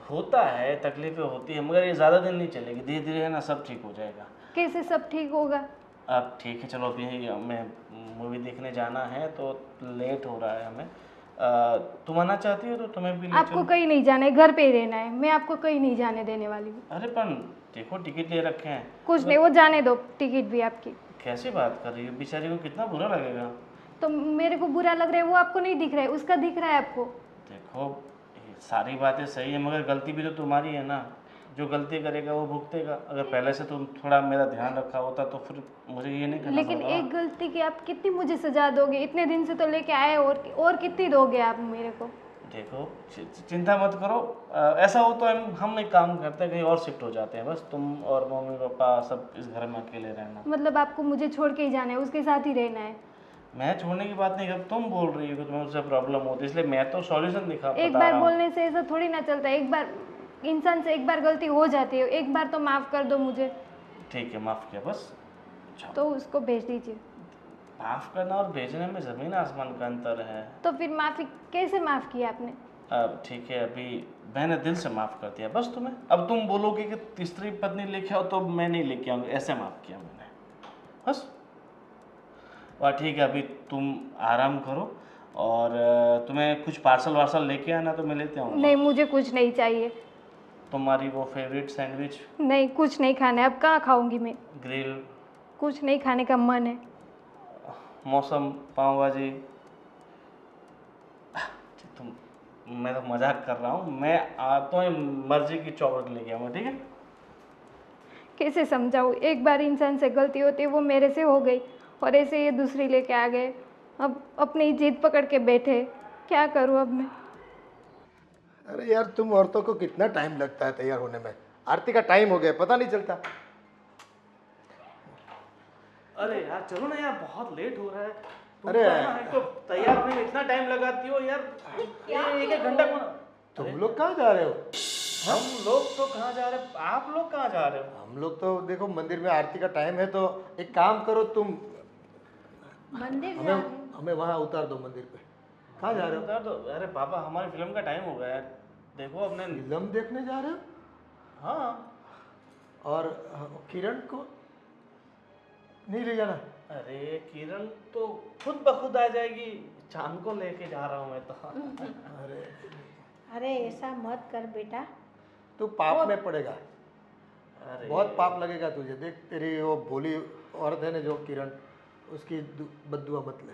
होता है, तकलीफें होती है, मगर ये ज़्यादा दिन नहीं चलेगी, धीरे धीरे है ना सब ठीक हो जाएगा। कैसे सब ठीक होगा? अब ठीक है चलो, अभी हमें मूवी देखने जाना है तो लेट हो रहा है हमें। तुम आना चाहती हो तो तुम्हें भी ले आपको चलूं? कहीं नहीं जाना है, घर पे ही रहना है, मैं आपको कहीं नहीं जाने देने वाली हूँ। अरे पर देखो टिकट ले रखे हैं। कुछ नहीं, वो जाने दो, टिकट भी आपकी। कैसी बात कर रही हो, बेचारी को कितना बुरा लगेगा। तो मेरे को बुरा लग रहा है, वो आपको नहीं दिख रहा है, उसका दिख रहा है आपको। देखो ये सारी बातें सही है, मगर गलती भी तो तुम्हारी है ना। जो गलती करेगा वो भुगतेगा। अगर पहले से तुम थोड़ा मेरा ध्यान रखा होता तो फिर मुझे ये नहीं करना लेकिन पड़ता। एक गलती की आप कितनी मुझे सजा दोगे? इतने दिन से तो लेके आए, और कितनी दोगे आप मेरे को? देखो चिंता मत करो, ऐसा हो तो हम एक काम करते हैं, कहीं और शिफ्ट हो जाते हैं, बस तुम और मम्मी पापा सब इस घर में अकेले रहना। मतलब आपको मुझे छोड़ के ही जाना है, उसके साथ ही रहना है? मैं छोड़ने की बात नहीं कर, तुम बोल रही हो कि तुम्हें उससे प्रॉब्लम होती है, इसलिए मैं तो सॉल्यूशन एक बार बोलने से ऐसा थोड़ी ना चलता है। एक बार इंसान से एक बार गलती हो जाती है, एक बार तो माफ़ कर दो मुझे। ठीक है माफ़ किया बस। तो उसको भेज दीजिए। माफ़ करना और भेजने में ज़मीन आसमान का अंतर है। तो फिर माफ़ी कैसे माफ़ किया आपने? अब ठीक है, अभी मैंने दिल से माफ़ कर दिया बस तुम्हें। अब तुम बोलोगे कि तीसरी पत्नी लेके आओ तो मैं नहीं लेके आऊँगी, ऐसे माफ़ किया मैंने बस। वाह ठीक है, अभी तुम आराम करो और तुम्हें कुछ पार्सल वार्सल लेके आना तो मैं लेते आऊँगा। नहीं, मुझे कुछ नहीं चाहिए। तुम्हारी वो फेवरेट सैंडविच? नहीं, कुछ नहीं खाना है। अब कहाँ खाऊंगी मैं? ग्रिल? कुछ नहीं खाने का मन है। मौसम पाव भाजी? तुम, मैं तो मजाक कर रहा हूँ, मैं तुम्हें मर्जी की चॉकलेट लेके आऊँगा, ठीक है? कैसे समझाऊँ? एक बार इंसान से गलती होती है, वो मेरे से हो गई, और ऐसे ये दूसरी लेके आ गए। अब अपनी जिद पकड़ के बैठे, क्या करूँ अब मैं? अरे यार तुम औरतों को कितना टाइम लगता है तैयार होने में। आरती का टाइम हो गया, पता नहीं चलता। अरे यार चलो ना यार, बहुत लेट हो रहा है। तुम अरे तो ना तो तैयार होने में इतना टाइम लगाती हो यार, एक एक घंटा कौन। तुम लोग कहाँ जा रहे हो? हम लोग तो कहाँ जा रहे हैं, आप लोग कहाँ जा रहे हो? हम लोग तो देखो मंदिर में आरती का टाइम है, तो एक काम करो तुम, मंदिर हमें वहाँ उतार दो मंदिर पे। कहाँ जा रहे हो? उतार दो। अरे पापा हमारी फिल्म का टाइम हो गया है, देखो अपने। फिल्म देखने जा रहे हो? हाँ। और किरण को नहीं ले जाना? अरे किरण तो खुद ब खुद आ जाएगी, चांद को लेके जा रहा हूँ मैं तो। अरे अरे ऐसा मत कर बेटा। तू पाप में पड़ेगा, अरे बहुत पाप लगेगा तुझे। देख तेरी वो भोली औरत है ना जो किरण, उसकी बद्दुआ मत ले।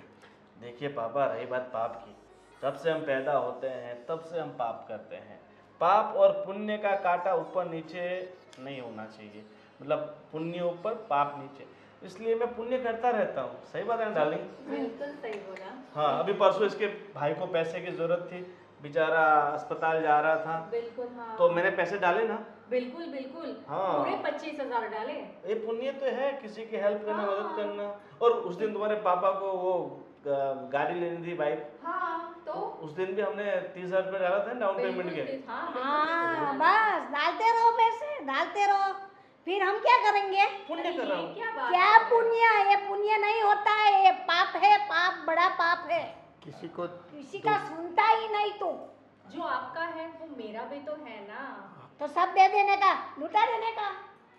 देखिए पापा, रही बात पाप की, जब से हम पैदा होते हैं तब से हम पाप करते हैं। पाप और पुण्य का कांटा ऊपर नीचे नहीं होना चाहिए, मतलब पुण्य ऊपर पाप नीचे, इसलिए मैं पुण्य करता रहता हूँ। सही बात है ना डार्लिंग? बिल्कुल सही बोला। हाँ, अभी परसों इसके भाई को पैसे की जरूरत थी, बेचारा अस्पताल जा रहा था, बिल्कुल हाँ। तो मैंने पैसे डाले ना। बिल्कुल बिल्कुल। हाँ। पूरे 25,000 डाले। ये पुण्य तो है, किसी की हेल्प करना, मदद करना। और उस दिन तुम्हारे पापा को वो गाड़ी लेनी थी, बाइक। हाँ तो उस दिन भी हमने 30,000 रुपये डाला था डाउन पेमेंट के। हाँ हाँ बस डालते रहो पैसे, डालते रहो। फिर हम क्या करेंगे? पुण्य कर रहा हूँ। क्या बात क्या पुण्य? ये पुण्य नहीं होता है, ये पाप है, पाप बड़ा पाप है। किसी को किसी का सुनता ही नहीं तू। जो आपका है वो मेरा भी तो है ना। तो सब दे देने का, लुटा देने का।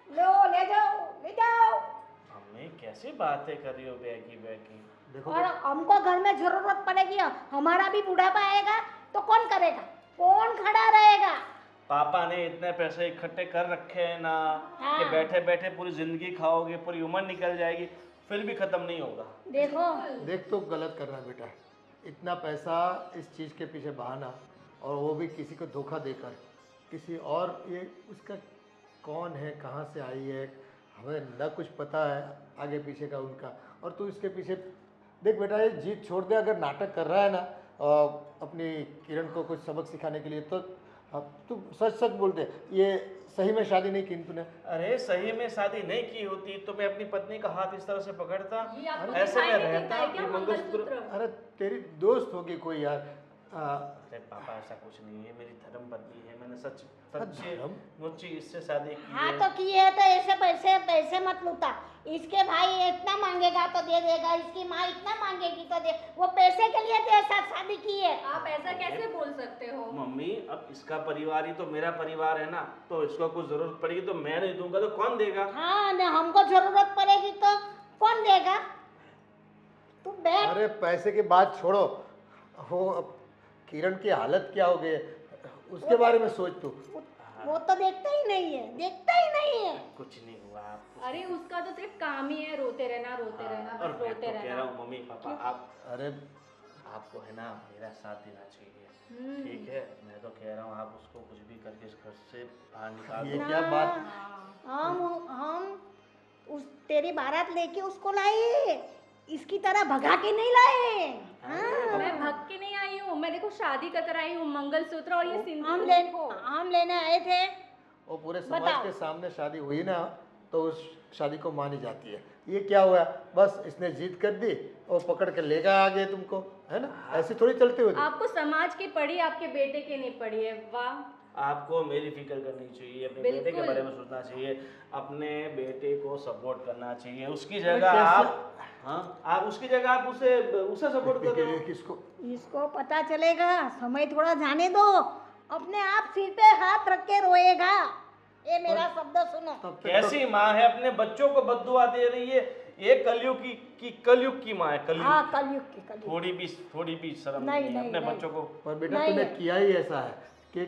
लो ले जाओ, ले जाओ। मम्मी कैसी बातें कर रही हो बैगी बैगी। देखो और हमको घर में जरूरत पड़ेगी, हमारा भी बुढ़ापा आएगा तो कौन करेगा, कौन खड़ा रहेगा। पापा ने इतने पैसे इकट्ठे कर रखे हैं ना हाँ। कि बैठे बैठे पूरी जिंदगी खाओगे, पूरी उम्र निकल जाएगी, फिर भी खत्म नहीं होगा। देखो देख तो गलत कर रहा है बेटा, इतना पैसा इस चीज़ के पीछे बहाना, और वो भी किसी को धोखा देकर, किसी और, ये उसका कौन है, कहाँ से आई है, हमें न कुछ पता है आगे पीछे का उनका, और तू इसके पीछे देख बेटा, ये जीत छोड़ दे। अगर नाटक कर रहा है ना अपनी किरण को कुछ सबक सिखाने के लिए, तो अब तू सच सच बोल दे, ये सही में शादी नहीं की तूने? अरे सही में शादी नहीं की होती तो मैं अपनी पत्नी का हाथ इस तरह से पकड़ता, ये आपको ऐसे में दिखाई नहीं रहता, देता है क्या ये मंगलसूत्र। अरे तेरी दोस्त होगी कोई यार। अरे पापा ऐसा कुछ नहीं है, मेरी धर्म पत्नी है, मैंने सच्ची धर्म? मुच्ची इससे शादी की हाँ है। तो किए है तो ऐसे पैसे पैसे मत लूटा। इसके भाई इतना मांगेगा तो दे देगा, इसकी माँ इतना मांगेगी तो दे, वो पैसे के लिए तेरे साथ शादी की है। आप ऐसा कैसे बोल सकते हो? मम्मी अब इसका परिवार ही तो मेरा परिवार है ना, तो इसको कुछ जरूरत पड़ेगी तो मैं नहीं दूंगा तो कौन देगा? हाँ न हमको जरूरत पड़ेगी तो कौन देगा? तू बैठ। अरे पैसे की बात छोड़ो, वो अब किरण की हालत क्या हो गई है, उसके बारे में सोच तू। वो तो देखता ही नहीं है, देखता ही नहीं है। कुछ नहीं हुआ आप। अरे उसका तो सिर्फ काम ही है रोते रहना, रोते रहना, और बस मैं रोते तो कह रहा रहना। हूँ मम्मी पापा, आप अरे आपको है ना मेरा साथ देना चाहिए, ठीक है? मैं तो कह रहा हूँ आप उसको कुछ भी करके इस घर से बाहर निकाल ये दो। क्या बात, हम उस तेरी बारात लेके उसको लाए, इसकी तरह भगा के नहीं लाए। हाँ। मैं भग के नहीं आई हूँ, मैं देखो शादी कर आई हूँ, मंगलसूत्र और ये सिंदूर हम लेने आए थे। वो पूरे समाज बताओ। के सामने शादी हुई ना तो उस शादी को मानी जाती है। ये क्या हुआ, बस इसने जीत कर दी और पकड़ के लेगा आगे तुमको, है ना? ऐसे थोड़ी चलते हुए। आपको समाज की पड़ी, आपके बेटे की नहीं पड़ी है। वाह, आपको मेरी फिक्र करनी चाहिए, अपने बेटे के बिल्कुल। बारे में सोचना चाहिए, अपने बेटे को सपोर्ट करना चाहिए। उसकी अरे जगह कैसे? आप, हाँ आप उसकी जगह आप उसे सपोर्ट करो। किसको? इसको पता चलेगा, समय थोड़ा जाने दो, अपने आप सिर पे हाथ रख के रोएगा। ये मेरा शब्द सुनो। तब तक कैसी माँ है, अपने बच्चों को बद्दुआ दे रही है? ये कलयुग की माँ है, हाँ कलयुग। कलयुग की कलयुग। थोड़ी भी शर्म नहीं, नहीं है नहीं, अपने नहीं। बच्चों को। पर बेटा नहीं तूने है। किया ही ऐसा है कि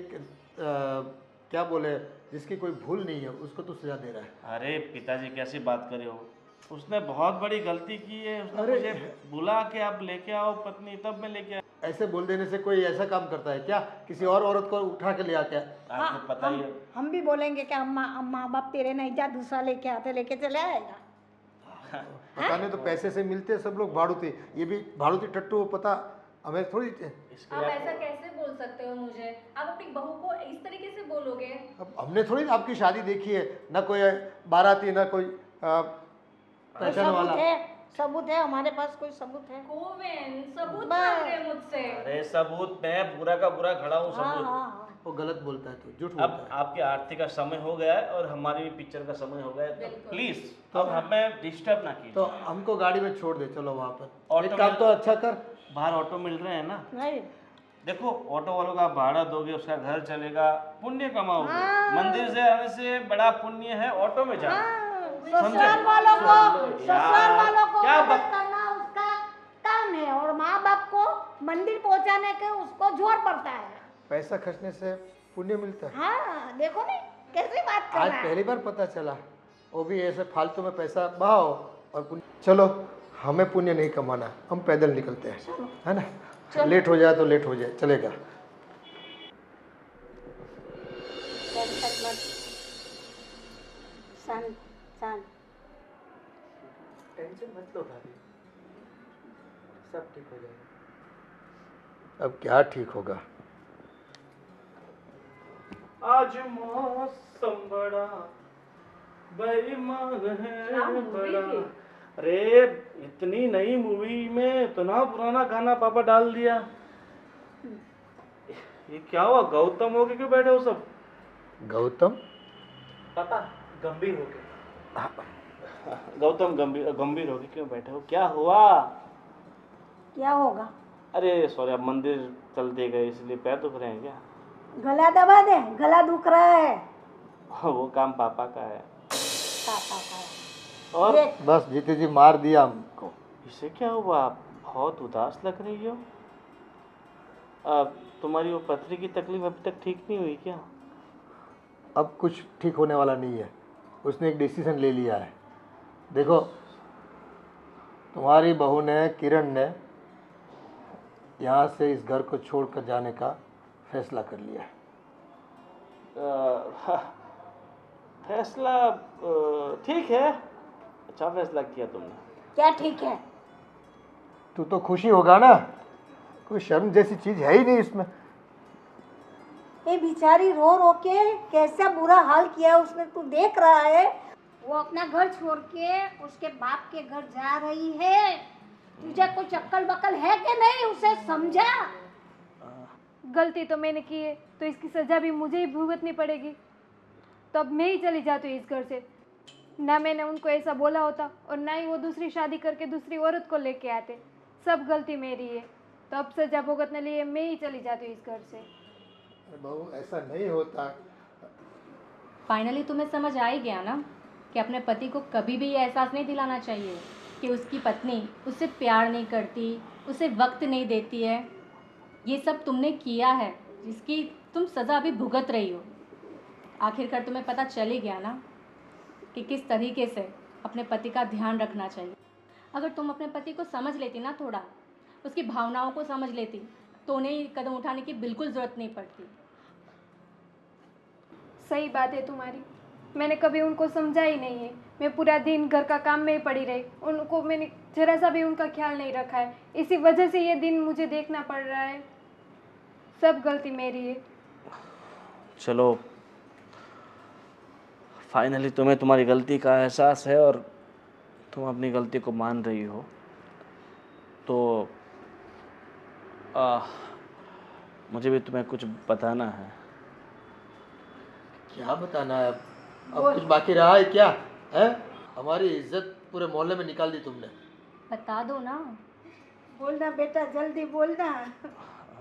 क्या बोले, जिसकी कोई भूल नहीं है उसको तू सजा दे रहा है। अरे पिताजी कैसी बात कर रहे हो, उसने बहुत बड़ी गलती की है। उसने अरे। मुझे बुला के आप लेके आओ पत्नी, तब मैं लेके आया। ऐसे बोल देने से कोई ऐसा काम करता है क्या, किसी और औरत को उठा के ले आते हैं? आपको पता ही है। हम भी बोलेंगे कि माँ बाप तेरे नहीं, जा दूसरा लेके आते, लेके चले आएगा। पता नहीं, तो पैसे से मिलते हैं सब लोग भाड़ूती, ये भी भाड़ूती टट्टू, पता हमें थोड़ी। इसके आप लिए ऐसा कैसे बोल सकते हो मुझे? आप अपनी बहू को इस तरीके से बोलोगे? अब हमने थोड़ी आपकी शादी देखी है, ना कोई बाराती, ना कोई पहचान वाला। सबूत है हमारे पास, कोई सबूत है? गोविंद सबूत बस। मांग रहे हैं मुझसे। अरे सबूत, मैं बुरा का बुरा खड़ा हूँ, हाँ सबूत। हाँ। वो गलत बोलता है, तू झूठ अब बोलता है। आपके आरती का समय हो गया है और हमारी भी पिक्चर का समय हो गया है, तो बिल्कुल। प्लीज अब हमें डिस्टर्ब ना कीजिए। तो हमको गाड़ी में छोड़ दे, चलो वहाँ पर। ऑटो एक काम में- तो अच्छा कर, बाहर ऑटो मिल रहे हैं ना, नहीं देखो ऑटो वालों का भाड़ा दोगे, उसका घर चलेगा, पुण्य कमाओगे। हाँ। मंदिर से आने से बड़ा पुण्य है ऑटो में जाना। ससुराल वालों को, ससुराल वालों को क्या मदद बात- करना उसका काम है, और माँ बाप को मंदिर पहुँचाने के उसको जोर पड़ता है। पैसा खर्चने से पुण्य मिलता है। हाँ देखो नहीं कैसी बात कर आज रहा है। पहली बार पता चला, वो भी ऐसे फालतू में पैसा बहाओ और पुण्य। चलो हमें पुण्य नहीं कमाना, हम पैदल निकलते हैं, है ना? लेट हो जाए तो लेट हो जाए, चलेगा। शांत शांत। टेंशन मत लो भाभी, सब ठीक हो जाएगा। अब क्या ठीक होगा? आज मौसम बड़ा बेईमान है बड़ा। अरे इतनी नई मूवी में इतना पुराना गाना पापा डाल दिया। ये क्या हुआ, गौतम हो के क्यों बैठे हो सब? गौतम? पापा गंभीर हो के। गौतम गंभीर गंभीर हो के क्यों बैठे हो, क्या हुआ? क्या होगा? अरे सॉरी, आप मंदिर चलते गए इसलिए पैर दुख रहे हैं क्या? गला दबा दे, गला दुख रहा है। वो काम पापा का है। पापा का और ये बस जीते जी मार दिया हमको। इसे क्या हुआ? आप बहुत उदास लग रही हो। तुम्हारी वो पथरी की तकलीफ अभी तक ठीक नहीं हुई क्या? अब कुछ ठीक होने वाला नहीं है। उसने एक डिसीजन ले लिया है। देखो, तुम्हारी बहू ने, किरण ने यहाँ से इस घर को छोड़कर जाने का फैसला कर लिया है। फैसला ठीक है, अच्छा फैसला किया तुमने। क्या ठीक है? तू तो खुशी होगा ना, कोई शर्म जैसी चीज है ही नहीं इसमें। ये बेचारी रो रो के कैसा बुरा हाल किया है उसने, तू देख रहा है। वो अपना घर छोड़ के उसके बाप के घर जा रही है। तुझे कुछ अक्ल बकल है कि नहीं? उसे समझा। गलती तो मैंने की है तो इसकी सज़ा भी मुझे ही भुगतनी पड़ेगी। तो अब मैं ही चली जाती हूँ इस घर से। ना मैंने उनको ऐसा बोला होता और ना ही वो दूसरी शादी करके दूसरी औरत को लेके आते। सब गलती मेरी है, तो अब सज़ा भुगतने लिए मैं ही चली जाती हूँ इस घर से। बहू, ऐसा नहीं होता। फाइनली तुम्हें समझ आ ही गया ना कि अपने पति को कभी भी ये एहसास नहीं दिलाना चाहिए कि उसकी पत्नी उससे प्यार नहीं करती, उसे वक्त नहीं देती है। ये सब तुमने किया है जिसकी तुम सज़ा अभी भुगत रही हो। आखिरकार तुम्हें पता चल ही गया ना कि किस तरीके से अपने पति का ध्यान रखना चाहिए। अगर तुम अपने पति को समझ लेती ना, थोड़ा उसकी भावनाओं को समझ लेती, तो उन्हें कदम उठाने की बिल्कुल ज़रूरत नहीं पड़ती। सही बात है तुम्हारी, मैंने कभी उनको समझा ही नहीं है। मैं पूरा दिन घर का काम में ही पड़ी रही, उनको मैंने जरा सा भी उनका ख्याल नहीं रखा है। इसी वजह से ये दिन मुझे देखना पड़ रहा है। सब गलती मेरी है। चलो, फाइनली तुम्हें तुम्हारी गलती का एहसास है और तुम अपनी गलती को मान रही हो। तो मुझे भी तुम्हें कुछ बताना है। क्या बताना है अब कुछ बाकी रहा है क्या? है, हमारी इज्जत पूरे मोहल्ले में निकाल दी तुमने। बता दो ना। बोलना बेटा, जल्दी बोलना।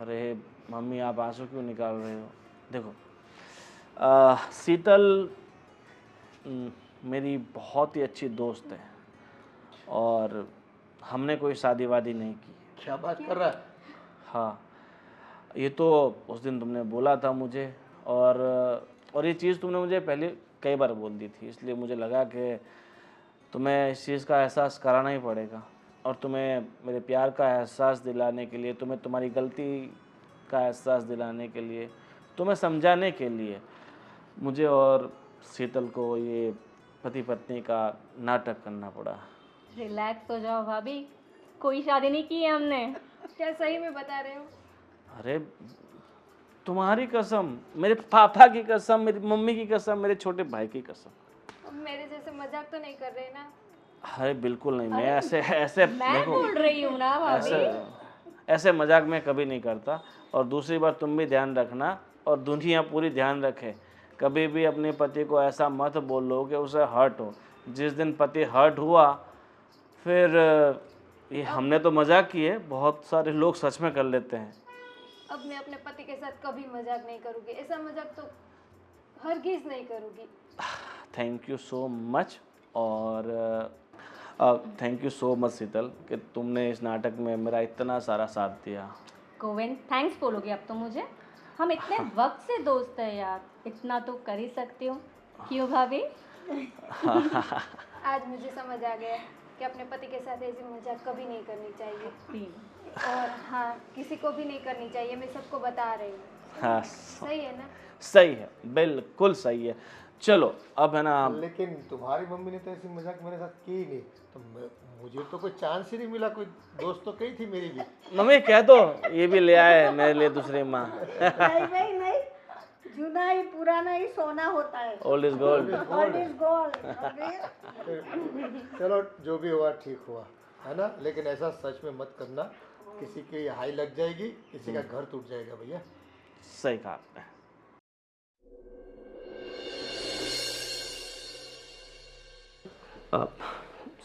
अरे मम्मी, आप आंसू क्यों निकाल रहे हो? देखो, शीतल मेरी बहुत ही अच्छी दोस्त है और हमने कोई शादी वादी नहीं की। क्या बात कर रहा है? हाँ, ये तो उस दिन तुमने बोला था मुझे और ये चीज़ तुमने मुझे पहले कई बार बोल दी थी, इसलिए मुझे लगा कि तुम्हें इस चीज़ का एहसास कराना ही पड़ेगा। और तुम्हें मेरे प्यार का एहसास दिलाने के लिए, तुम्हें तुम्हारी गलती का एहसास दिलाने के लिए, तुम्हें समझाने के लिए मुझे और शीतल को ये पति पत्नी का नाटक करना पड़ा। रिलैक्स हो जाओ भाभी, कोई शादी नहीं की है हमने। क्या सही में बता रहे हो? अरे तुम्हारी कसम, मेरे पापा की कसम, मेरी मम्मी की कसम, मेरे छोटे भाई की कसम। अब मेरे जैसे मजाक तो नहीं कर रहे ना? अरे बिल्कुल नहीं, मैं ऐसे मैं देखो, बोल रही हूँ ना भाभी। ऐसे मजाक मैं कभी नहीं करता। और दूसरी बात, तुम भी ध्यान रखना और दुनिया पूरी ध्यान रखे, कभी भी अपने पति को ऐसा मत बोलो कि उसे हर्ट हो। जिस दिन पति हर्ट हुआ, फिर ये हमने तो मजाक की है, बहुत सारे लोग सच में कर लेते हैं। अब मैं अपने पति के साथ कभी मजाक नहीं करूँगी। ऐसा मजाक तो हरगिज़ नहीं करूँगी। Thank you so much. और थैंक यू सो मच शीतल कि तुमने इस नाटक में मेरा इतना सारा साथ दिया। गोविंद, थैंक्स बोलोगे अब तो मुझे? हम इतने वक्त से दोस्त हैं यार, इतना तो कर ही सकती हूँ। क्यों भाभी? आज मुझे समझ आ गया कि अपने पति के साथ ऐसी मजाक कभी नहीं करनी चाहिए। और हाँ, किसी को भी नहीं करनी चाहिए। मैं सबको बता रही हूँ। हाँ, सही है ना? सही है, बिल्कुल सही है। चलो अब है ना, लेकिन तुम्हारी मम्मी ने तो ऐसी मजाक मेरे साथ की ही नहीं, तो मुझे तो कोई चांस ही नहीं मिला। कोई दोस्त तो कही थी मेरी भी। मम्मी कह दो ये भी ले आए मेरे लिए दूसरी माँ। नहीं भाई नहीं, जूना ही पुराना ही सोना होता है। Old is gold. Gold is gold। चलो, जो भी हुआ ठीक हुआ, है ना? लेकिन ऐसा सच में मत करना, किसी की हाई लग जाएगी, किसी का घर टूट जाएगा भैया। सही कहा आपने।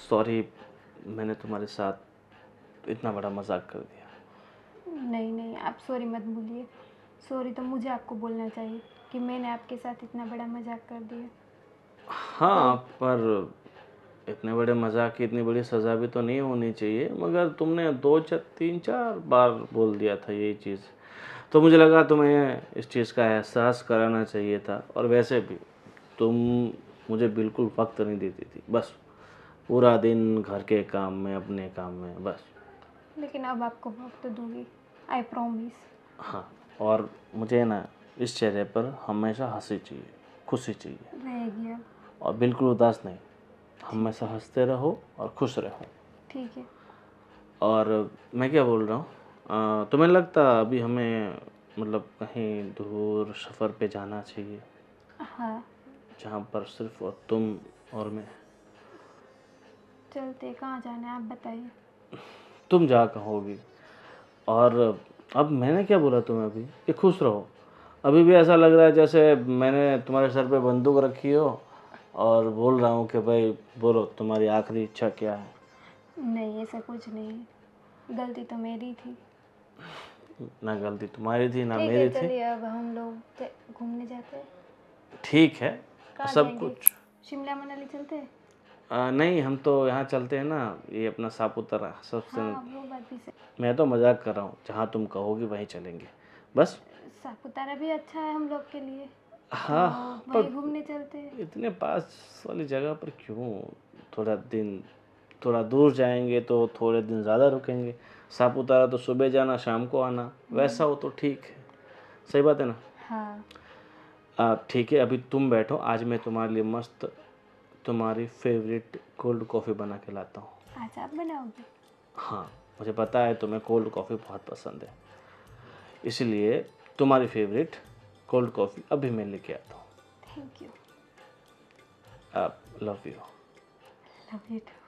सॉरी, मैंने तुम्हारे साथ इतना बड़ा मजाक कर दिया। नहीं नहीं, आप सॉरी मत बोलिए। सॉरी तो मुझे आपको बोलना चाहिए कि मैंने आपके साथ इतना बड़ा मजाक कर दिया। हाँ, पर इतने बड़े मजाक की इतनी बड़ी सज़ा भी तो नहीं होनी चाहिए, मगर तुमने 2-3-4 बार बोल दिया था यही चीज़, तो मुझे लगा तुम्हें इस चीज़ का एहसास कराना चाहिए था। और वैसे भी तुम मुझे बिल्कुल वक्त नहीं देती थी, बस पूरा दिन घर के काम में, अपने काम में बस। लेकिन अब आपको वक्त दूंगी, आई प्रॉमिस। हाँ, और मुझे ना इस चेहरे पर हमेशा हंसी चाहिए, खुशी चाहिए, रहेगी अब। और बिल्कुल उदास नहीं। हमेशा हंसते रहो और खुश रहो। ठीक है। और मैं क्या बोल रहा हूँ, तुम्हें लगता अभी हमें मतलब कहीं दूर सफ़र पे जाना चाहिए, हाँ जहाँ पर सिर्फ और तुम और मैं? चलते, कहाँ जाना है आप बताइए। तुम जहाँ कहोगी। और अब मैंने क्या बोला तुम्हें अभी कि खुश रहो? अभी भी ऐसा लग रहा है जैसे मैंने तुम्हारे सर पे बंदूक रखी हो और बोल रहा हूँ कि भाई बोलो तुम्हारी आखिरी इच्छा क्या है। नहीं ऐसा कुछ नहीं है, गलती तो मेरी थी। ना गलती तुम्हारी थी ना ठीक है मेरी थी। चलिए, अब हम लोग घूमने जाते हैं। ठीक है, कहाँ सब जाएंगे? कुछ। शिमला मनाली चलते हैं? नहीं, हम तो यहाँ चलते हैं ना, ये अपना सापुतारा सबसे। हाँ वो बात भी सही। मैं तो मजाक कर रहा हूँ, जहाँ तुम कहोगी वहीं चलेंगे बस। सापुतारा भी अच्छा है हम लोग के लिए, हाँ, तो पर वहीं घूमने चलते हैं। इतने पास वाली जगह पर क्यों? थोड़ा दिन, थोड़ा दूर जाएंगे तो थोड़े दिन ज़्यादा रुकेंगे। सापुतारा तो सुबह जाना शाम को आना, वैसा हो तो ठीक है। सही बात है ना? हाँ ठीक है, अभी तुम बैठो, आज मैं तुम्हारे लिए मस्त तुम्हारी फेवरेट कोल्ड कॉफ़ी बना के लाता हूँ। आज आप बनाओगे? हाँ, मुझे पता है तुम्हें कोल्ड कॉफ़ी बहुत पसंद है, इसलिए तुम्हारी फेवरेट कोल्ड कॉफ़ी अभी मैं लेके आता हूँ। Thank you. आप love you. Love you to.